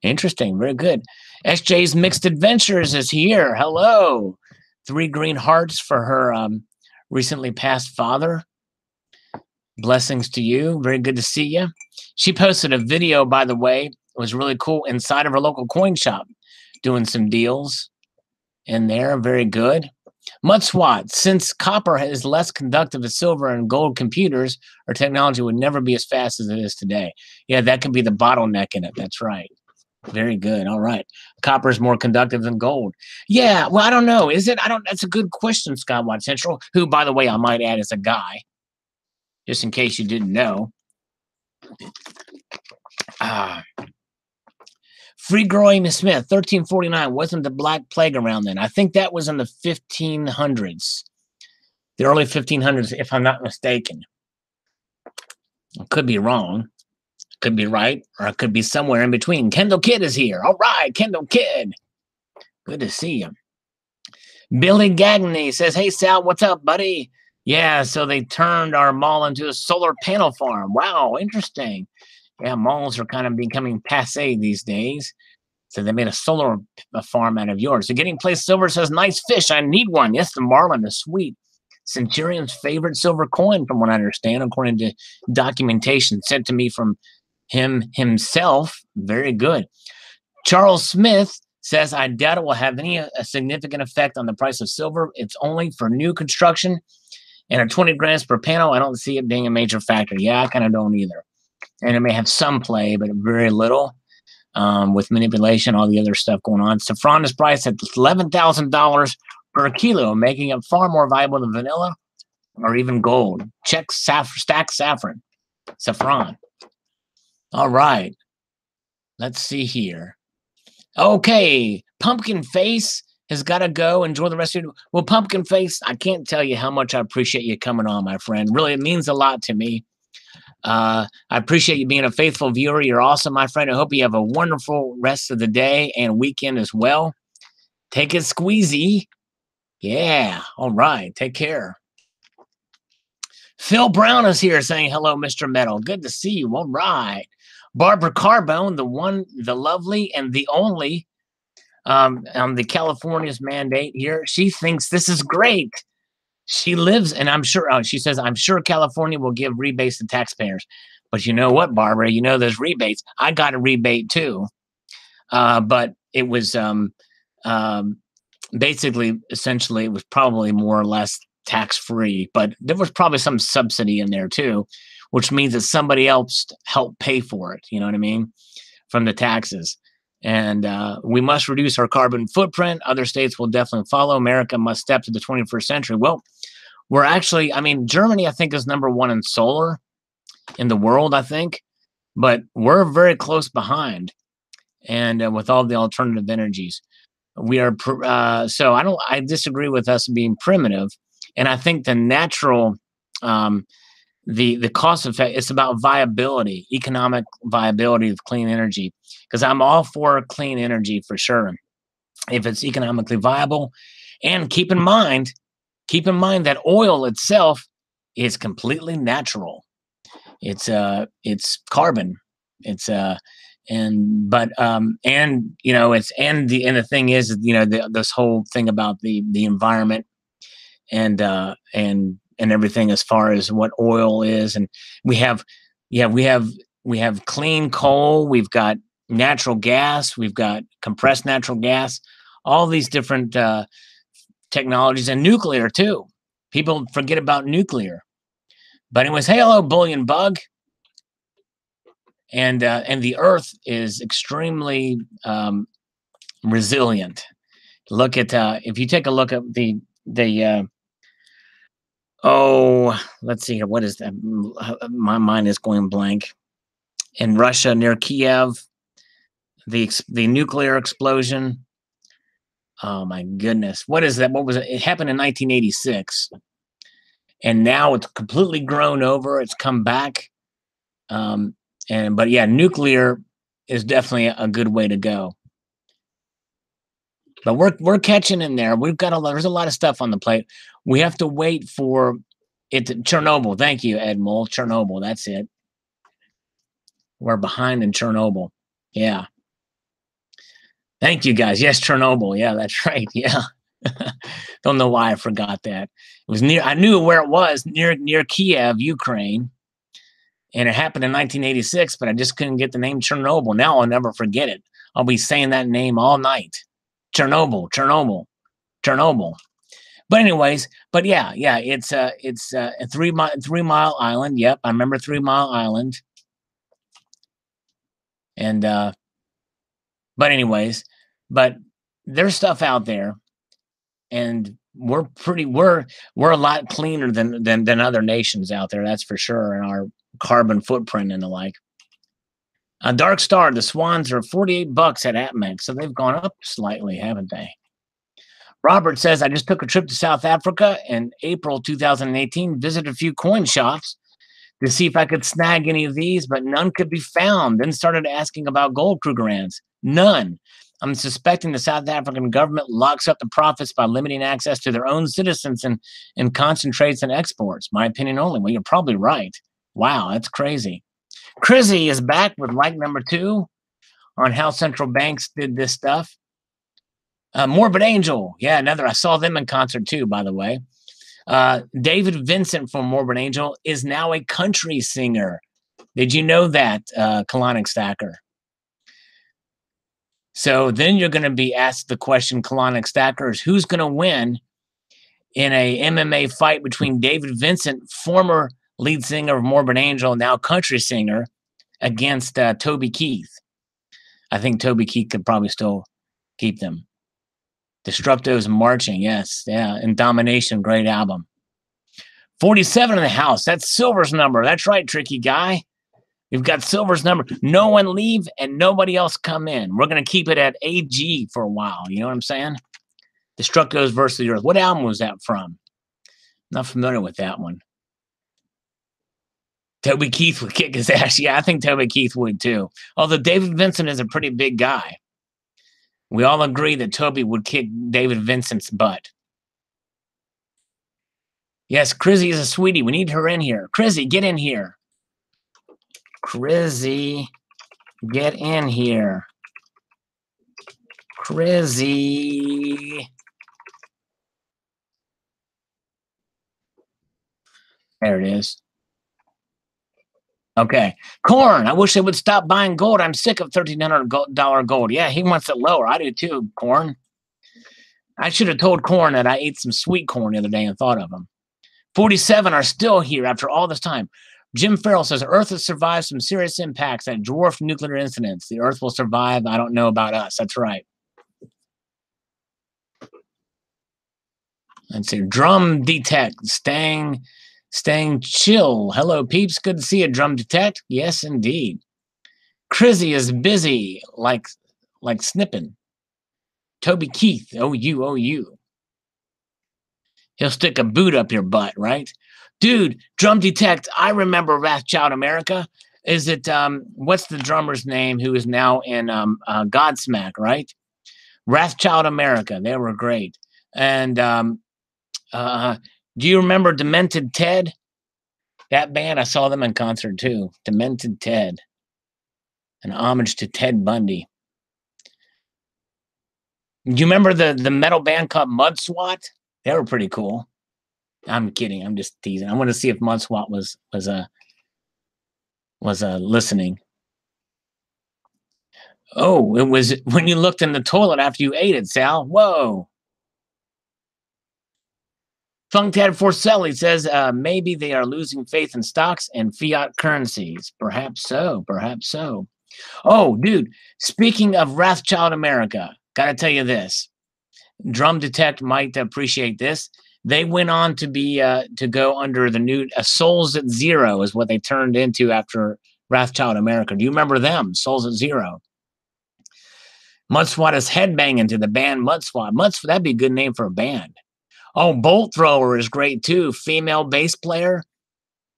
Interesting. Very good. SJ's Mixed Adventures is here. Hello. 3 green hearts for her recently passed father. Blessings to you. Very good to see you. She posted a video, by the way. It was really cool inside of her local coin shop, doing some deals in there. Very good. Mudswat, since copper is less conductive as silver and gold, computers or technology would never be as fast as it is today. Yeah, that could be the bottleneck in it. That's right. Very good. All right. Copper is more conductive than gold. Yeah, well, I don't know. Is it? That's a good question, Skywatch Central, who, by the way, I might add is a guy, just in case you didn't know. Free Growing Smith, 1349. Wasn't the Black Plague around then? I think that was in the 1500s, the early 1500s, if I'm not mistaken. I could be wrong. Could be right, or it could be somewhere in between. Kendall Kidd is here. All right, Kendall Kidd. Good to see you. Billy Gagney says, hey, Sal, what's up, buddy? Yeah, so they turned our mall into a solar panel farm. Wow, interesting. Yeah, malls are kind of becoming passe these days. So they made a solar farm out of yours. So Getting Place Silver says, nice fish. I need one. Yes, the marlin is sweet. Centurion's favorite silver coin, from what I understand, according to documentation sent to me from him himself. Very good. Charles Smith says, I doubt it will have any significant effect on the price of silver. It's only for new construction. And at 20 grams per panel, I don't see it being a major factor. Yeah, I kind of don't either. And it may have some play, but very little with manipulation, all the other stuff going on. Saffron is priced at $11,000 per kilo, making it far more valuable than vanilla or even gold. Check stack saffron. Saffron. All right. Let's see here. Okay. Pumpkin Face has got to go. Enjoy the rest of your... Well, Pumpkin Face, I can't tell you how much I appreciate you coming on, my friend. Really, it means a lot to me. I appreciate you being a faithful viewer. You're awesome, my friend. I hope you have a wonderful rest of the day and weekend as well. Take it squeezy. Yeah. All right. Take care. Phil Brown is here saying, hello, Mr. Metal. Good to see you. All right. Barbara Carbone, the one, the lovely, and the only on the California's mandate here. She thinks this is great. She lives, and I'm sure, she says, I'm sure California will give rebates to taxpayers. But you know what, Barbara? You know there's rebates. I got a rebate too. But it was basically, essentially, it was probably more or less tax-free. But there was probably some subsidy in there too, which means that somebody else helped pay for it. You know what I mean? From the taxes. And we must reduce our carbon footprint. Other states will definitely follow. America must step to the 21st century. Well, we're actually, I mean, Germany, I think, is #1 in solar in the world, I think. But we're very close behind. And with all the alternative energies, we are, so I disagree with us being primitive. And I think the natural, the cost effect, it's about viability, economic viability of clean energy. Because I'm all for clean energy for sure, if it's economically viable. And keep in mind that oil itself is completely natural. It's carbon. It's and you know, it's and the thing is, you know, this whole thing about the environment and everything as far as what oil is, and we have clean coal, we've got natural gas, we've got compressed natural gas, all these different technologies, and nuclear too. People forget about nuclear. But anyways, hey, hello, Bullion Bug. And the Earth is extremely resilient. Look at if you take a look at the Oh, let's see here. What is that? My mind is going blank. In Russia, near Kiev, the nuclear explosion. Oh my goodness. What is that? What was it? It happened in 1986. And now it's completely grown over. It's come back. But yeah, nuclear is definitely a good way to go. But we're catching in there. We've got there's a lot of stuff on the plate. We have to wait for it to Chernobyl. Thank you, Ed Mole. Chernobyl, that's it. We're behind in Chernobyl. Yeah. Thank you guys. Yes, Chernobyl. Yeah, that's right. Yeah. Don't know why I forgot that. It was near, I knew where it was, near Kiev, Ukraine. And it happened in 1986, but I just couldn't get the name Chernobyl. Now I'll never forget it. I'll be saying that name all night. Chernobyl, Chernobyl, Chernobyl. But anyways, but yeah, it's a 3 Mile Island. Yep, I remember 3 Mile Island. And but anyways, but there's stuff out there, and we're a lot cleaner than other nations out there. That's for sure, in our carbon footprint and the like. A Dark Star, the Swans are $48 at APMEX, so they've gone up slightly, haven't they? Robert says, I just took a trip to South Africa in April 2018, visited a few coin shops to see if I could snag any of these, but none could be found. Then started asking about gold Krugerrands. None. I'm suspecting the South African government locks up the profits by limiting access to their own citizens and concentrates on exports. My opinion only. Well, you're probably right. Wow, that's crazy. Crizzy is back with like number 2 on how central banks did this stuff. Morbid Angel. Yeah, another. I saw them in concert too, by the way. David Vincent from Morbid Angel is now a country singer. Did you know that, Colonic Stacker? So then you're going to be asked the question, Colonic Stackers, who's going to win in a MMA fight between David Vincent, former lead singer of Morbid Angel, now country singer, against Toby Keith? I think Toby Keith could probably still keep them. Destructo's Marching, yes, yeah, and Domination, great album. 47 in the house. That's Silver's number. That's right, tricky guy. We've got Silver's number. No one leave and nobody else come in. We're going to keep it at AG for a while. You know what I'm saying? Destructo's versus the Earth. What album was that from? Not familiar with that one. Toby Keith would kick his ass. Yeah, I think Toby Keith would too. Although David Vincent is a pretty big guy. We all agree that Toby would kick David Vincent's butt. Yes, Crizzy is a sweetie. We need her in here. Crizzy, get in here. Crizzy, get in here. Crizzy. There it is. Okay. Corn, I wish they would stop buying gold. I'm sick of $1,300 gold. Yeah, he wants it lower. I do too, Corn. I should have told Corn that I ate some sweet corn the other day and thought of him. 47 are still here after all this time. Jim Farrell says, Earth has survived some serious impacts that dwarf nuclear incidents. The Earth will survive. I don't know about us. That's right. Let's see. Drum Detect. Staying chill. Hello, peeps. Good to see you, Drum Detect. Yes, indeed. Crizzy is busy, like snipping. Toby Keith. Oh, you. He'll stick a boot up your butt, right? Dude, Drum Detect, I remember Wrathchild America. Is it, what's the drummer's name who is now in Godsmack, right? Wrathchild America. They were great. And do you remember Demented Ted? That band, I saw them in concert too. Demented Ted. An homage to Ted Bundy. Do you remember the metal band called Mud SWAT? They were pretty cool. I'm kidding. I'm just teasing. I want to see if Mud SWAT was listening. Oh, it was when you looked in the toilet after you ate it, Sal. Whoa. Funkdad Forcelli says maybe they are losing faith in stocks and fiat currencies. Perhaps so. Perhaps so. Oh, dude. Speaking of Wrathchild America, gotta tell you this. Drum Detect might appreciate this. They went on to be to go under the new Souls at Zero is what they turned into after Wrathchild America. Do you remember them? Souls at Zero. Mudswat is headbanging to the band Mudswat. That'd be a good name for a band. Oh, Bolt Thrower is great too. Female bass player.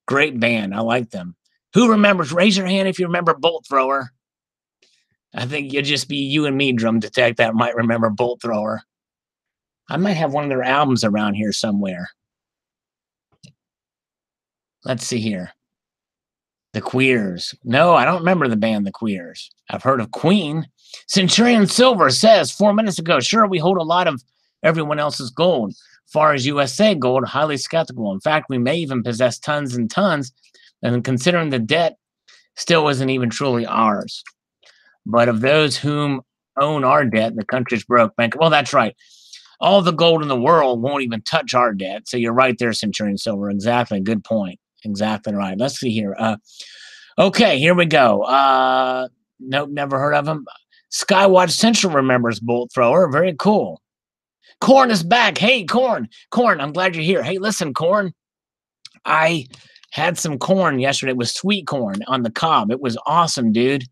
Great band. I like them. Who remembers? Raise your hand if you remember Bolt Thrower. I think you'd just be you and me, Drum Detect, that might remember Bolt Thrower. I might have one of their albums around here somewhere. Let's see here. The Queers. No, I don't remember the band The Queers. I've heard of Queen. Centurion Silver says 4 minutes ago, sure, we hold a lot of everyone else's gold. Far as USA gold, highly skeptical. In fact, we may even possess tons and tons, and considering the debt still isn't even truly ours. But of those whom own our debt, the country's broke. Well, that's right. All the gold in the world won't even touch our debt. So you're right there, Centurion Silver. Exactly. Good point. Exactly right. Let's see here. Okay, here we go. Nope, never heard of him. Skywatch Central remembers Bolt Thrower. Very cool. Corn is back. Hey, Corn. Corn, I'm glad you're here. Hey, listen, Corn. I had some corn yesterday. It was sweet corn on the cob. It was awesome, dude.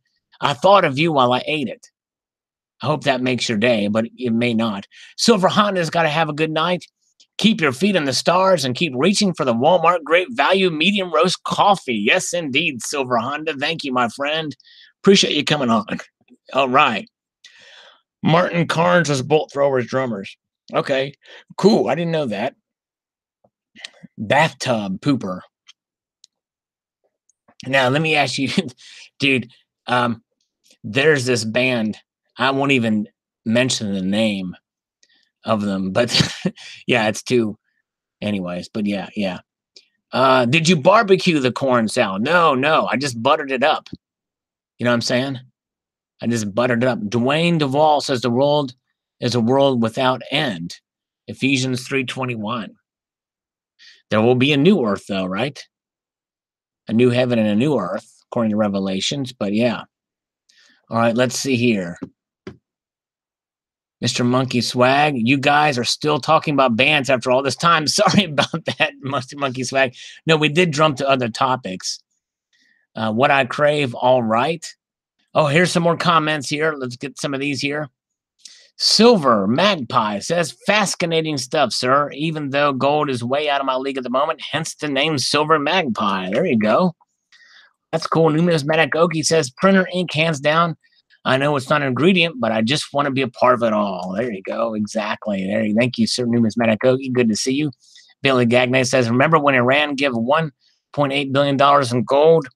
I thought of you while I ate it. I hope that makes your day, but it may not. Silver Honda's got to have a good night. Keep your feet in the stars and keep reaching for the Walmart Great Value Medium Roast Coffee. Yes, indeed, Silver Honda. Thank you, my friend. Appreciate you coming on. All right. Martin Carnes was Bolt Thrower's drummers. Okay, cool. I didn't know that. Bathtub Pooper. Now, let me ask you, dude, there's this band. I won't even mention the name of them, but yeah, it's two. Anyways, but yeah. Did you barbecue the corn salad? No. I just buttered it up. You know what I'm saying? I just buttered it up. Dwayne Duvall says the world is a world without end. Ephesians 3:21. There will be a new earth, though, right? A new heaven and a new earth, according to Revelations. But yeah. All right, let's see here. Mr. Monkey Swag, you guys are still talking about bands after all this time. Sorry about that, Mr. Monkey Swag. No, we did jump to other topics. What I crave, all right. Oh, here's some more comments here. Let's get some of these here. Silver Magpie says, fascinating stuff, sir, even though gold is way out of my league at the moment, hence the name Silver Magpie. There you go. That's cool. Numismatic Okie says, printer ink, hands down. I know it's not an ingredient, but I just want to be a part of it all. There you go. Exactly. Thank you, Sir Numismatic Okie. Good to see you. Billy Gagne says, remember when Iran gave $1.8 billion in gold?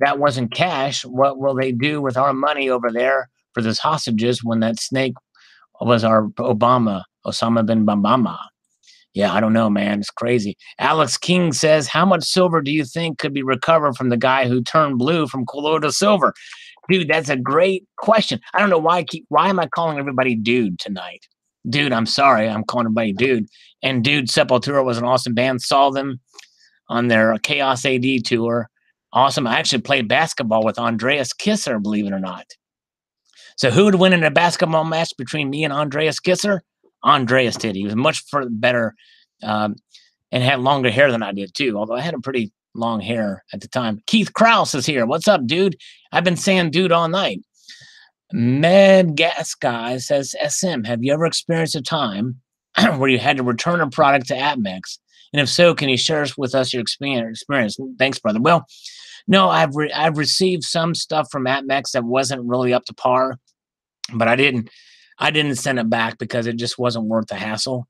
That wasn't cash. What will they do with our money over there for those hostages when that snake was our Osama bin Bambama? Yeah, I don't know, man. It's crazy. Alex King says, how much silver do you think could be recovered from the guy who turned blue from color to silver? Dude, that's a great question. I don't know why am I calling everybody dude tonight? Dude, I'm sorry. I'm calling everybody dude. And dude, Sepultura was an awesome band. Saw them on their Chaos AD tour. Awesome. I actually played basketball with Andreas Kisser, believe it or not. So who would win in a basketball match between me and Andreas Kisser? Andreas did. He was much better and had longer hair than I did too, although I had a pretty long hair at the time. Keith Krause is here. What's up, dude? I've been saying dude all night. Med Gas Guy says, SM, have you ever experienced a time where you had to return a product to AppMex? And if so, can you share with us your experience? Thanks, brother. Well, no, I've received some stuff from AppMex that wasn't really up to par, but I didn't send it back because it just wasn't worth the hassle.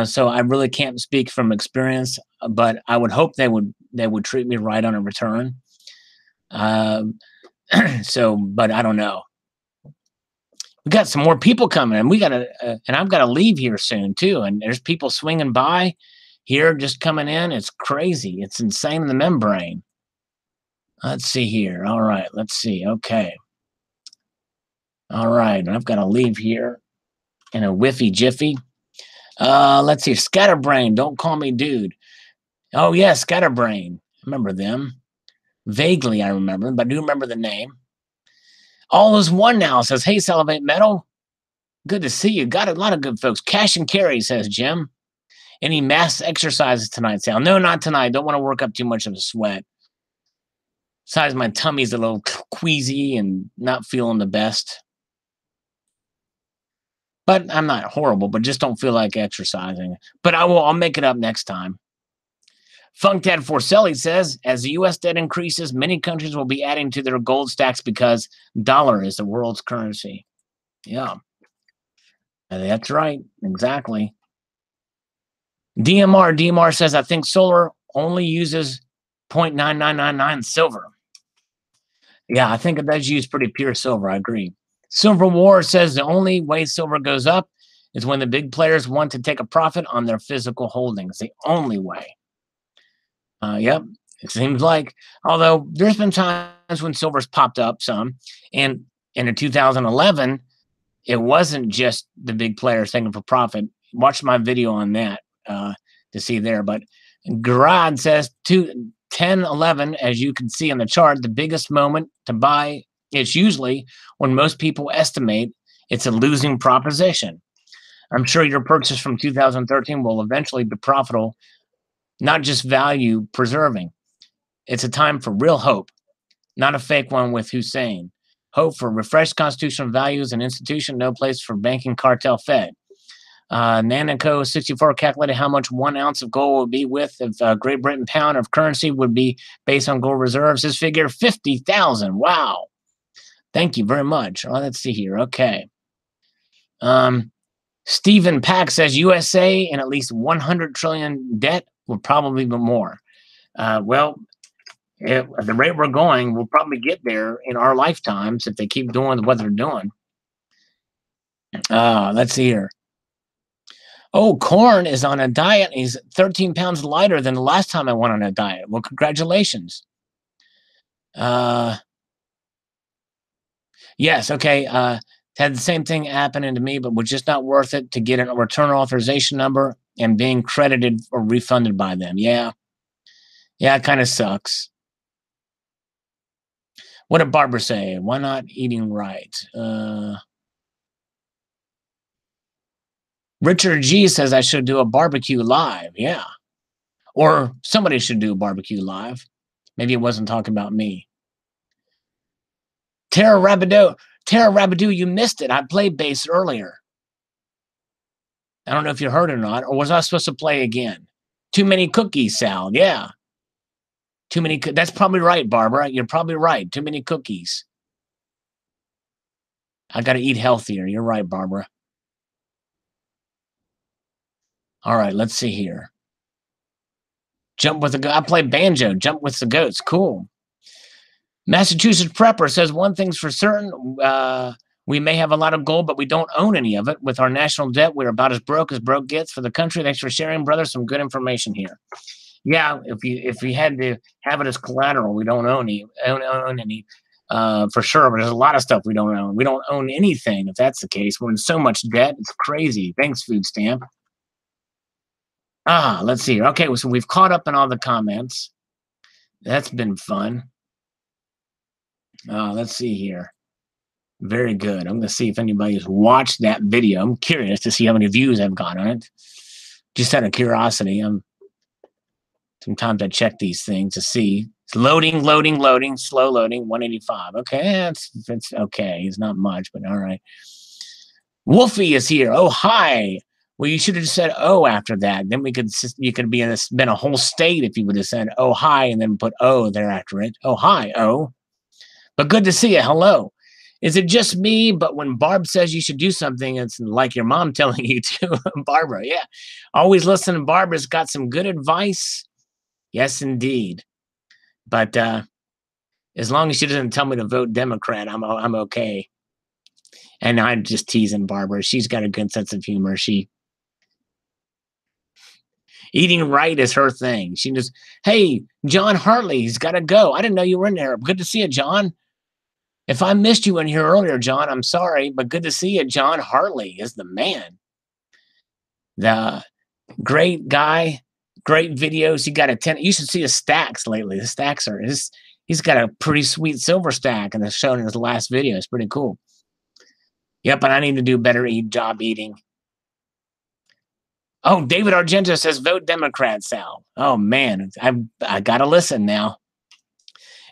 So I really can't speak from experience, but I would hope they would treat me right on a return. So, but I don't know. We got some more people coming, and and I've got to leave here soon too. And there's people swinging by here, just coming in. It's crazy. It's insane in the membrane. Let's see here. All right, let's see. Okay. All right, I've got to leave here in a whiffy jiffy. Let's see. Scatterbrain, don't call me dude. Oh yeah, Scatterbrain. I remember them. Vaguely, I remember them, but I do remember the name. All is one now says, hey, Salivate Metal. Good to see you. Got a lot of good folks. Cash and carry, says Jim. Any mass exercises tonight, Sal? No, not tonight. Don't want to work up too much of a sweat. Besides, my tummy's a little queasy and not feeling the best. But I'm not horrible, but just don't feel like exercising. But I'll make it up next time. Funkdad Forcelli says, as the U.S. debt increases, many countries will be adding to their gold stacks because dollar is the world's currency. Yeah. That's right. Exactly. DMR says, I think solar only uses 0.9999 silver. Yeah, I think it does use pretty pure silver. I agree. Silver War says the only way silver goes up is when the big players want to take a profit on their physical holdings. The only way. Yep, it seems like. Although there's been times when silver's popped up some, and in 2011, it wasn't just the big players thinking for profit. Watch my video on that to see there. But Garad says 10-11, as you can see on the chart, the biggest moment to buy. It's usually when most people estimate it's a losing proposition. I'm sure your purchase from 2013 will eventually be profitable, not just value preserving. It's a time for real hope, not a fake one with Hussein. Hope for refreshed constitutional values and institution, no place for banking cartel Fed. Nanaco 64 calculated how much 1 ounce of gold would be with if Great Britain pound of currency would be based on gold reserves. His figure 50,000. Wow. Thank you very much. Let's see here. Okay. Stephen Pack says USA in at least 100 trillion debt will probably be more. Well, at the rate we're going, we'll probably get there in our lifetimes if they keep doing what they're doing. Let's see here. Oh, Corn is on a diet. He's 13 pounds lighter than the last time I went on a diet. Well, congratulations. Yes, okay. Had the same thing happening to me, but was just not worth it to get a return authorization number and being credited or refunded by them. Yeah. Yeah, it kind of sucks. What did Barbara say? Why not eating right? Richard G says I should do a barbecue live. Yeah. Or somebody should do a barbecue live. Maybe it wasn't talking about me. Tara Rabideau, you missed it. I played bass earlier. I don't know if you heard it or not. Or was I supposed to play again? Too many cookies, Sal. Yeah. Too many. That's probably right, Barbara. You're probably right. Too many cookies. I got to eat healthier. You're right, Barbara. All right, let's see here. Jump with the goat. I play banjo. Jump with the goats. Cool. Massachusetts Prepper says one thing's for certain. We may have a lot of gold, but we don't own any of it. With our national debt, we're about as broke gets for the country. Thanks for sharing, brother. Some good information here. Yeah, if we had to have it as collateral, we don't own any for sure. But there's a lot of stuff we don't own. We don't own anything. If that's the case, we're in so much debt. It's crazy. Thanks, Food Stamp. Let's see. Okay, so we've caught up in all the comments. That's been fun. Let's see here. Very good. I'm going to see if anybody's watched that video. I'm curious to see how many views I've got on it. Just out of curiosity. Sometimes I check these things to see. It's loading, slow loading, 185. Okay, it's okay. It's not much, but all right. Wolfie is here. Oh, hi. Well, you should have just said "oh" after that. Then you could been a whole state if you would have said "oh hi" and then put "oh" there after it. Oh hi, oh. But good to see you. Hello. Is it just me? But when Barb says you should do something, it's like your mom telling you to. Barbara, yeah. Always listen. Barbara's got some good advice. Yes, indeed. But as long as she doesn't tell me to vote Democrat, I'm okay. And I'm just teasing Barbara. She's got a good sense of humor. Eating right is her thing. She just, hey, John Hartley's got to go. I didn't know you were in there. Good to see you, John. If I missed you in here earlier, John, I'm sorry, but good to see you. John Hartley is the man. The great guy, great videos. He got a 10. You should see his stacks lately. The stacks are he's got a pretty sweet silver stack, and it's shown in his last video. It's pretty cool. Yep, and I need to do better job eating. Oh, David Argento says vote Democrat, Sal. Oh man, I gotta listen now.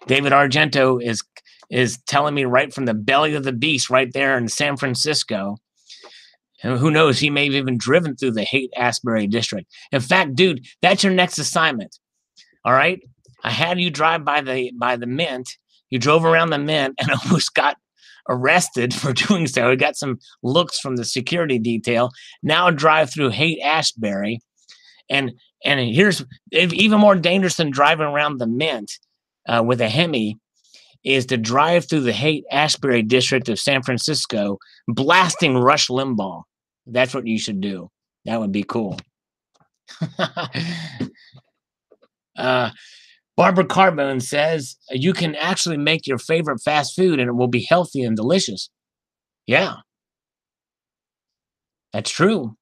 David Argento is telling me right from the belly of the beast, right there in San Francisco. And who knows? He may have even driven through the Haight-Ashbury district. In fact, dude, that's your next assignment. All right, I had you drive by the Mint. You drove around the Mint and almost got arrested for doing so. We got some looks from the security detail. Now drive through Haight-Ashbury, and here's even more dangerous than driving around the Mint with a Hemi is to drive through the Haight-Ashbury district of San Francisco, blasting Rush Limbaugh. That's what you should do. That would be cool. Barbara Carbone says you can actually make your favorite fast food and it will be healthy and delicious. Yeah, that's true.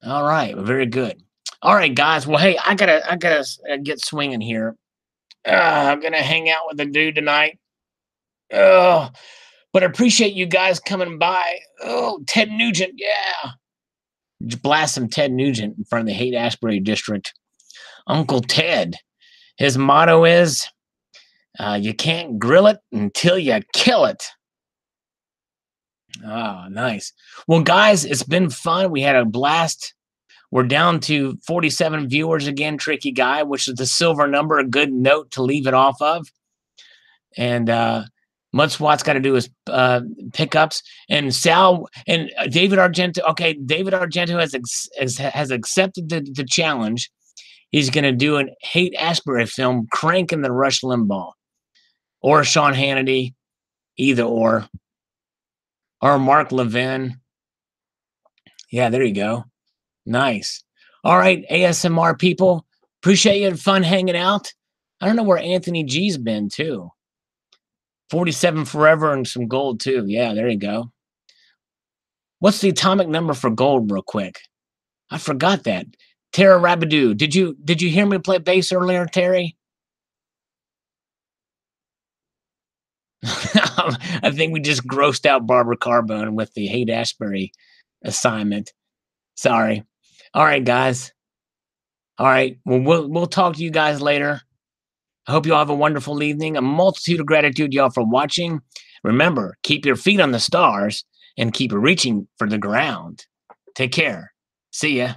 All right, very good. All right, guys. Well, hey, I gotta get swinging here. I'm gonna hang out with the dude tonight. Oh, but I appreciate you guys coming by. Oh, Ted Nugent, yeah. Just blast some Ted Nugent in front of the Haight-Ashbury district. Uncle Ted. His motto is, you can't grill it until you kill it. Ah, nice. Well, guys, it's been fun. We had a blast. We're down to 47 viewers again, Tricky Guy, which is the silver number, a good note to leave it off of. And Mud Swat's got to do his pickups. And Sal and David Argento. Okay, David Argento has accepted the challenge. He's going to do a Haight-Ashbury film, cranking the Rush Limbaugh, or Sean Hannity, either or Mark Levin. Yeah, there you go. Nice. All right, ASMR people, appreciate you. Had fun hanging out. I don't know where Anthony G's been too. 47 forever and some gold too. Yeah, there you go. What's the atomic number for gold, real quick? I forgot that. Tara Rabadoo, did you hear me play bass earlier, Terry? I think we just grossed out Barbara Carbone with the Haight-Ashbury assignment. Sorry. All right, guys. All right. Well, we'll talk to you guys later. I hope you all have a wonderful evening. A multitude of gratitude, y'all, for watching. Remember, keep your feet on the stars and keep reaching for the ground. Take care. See ya.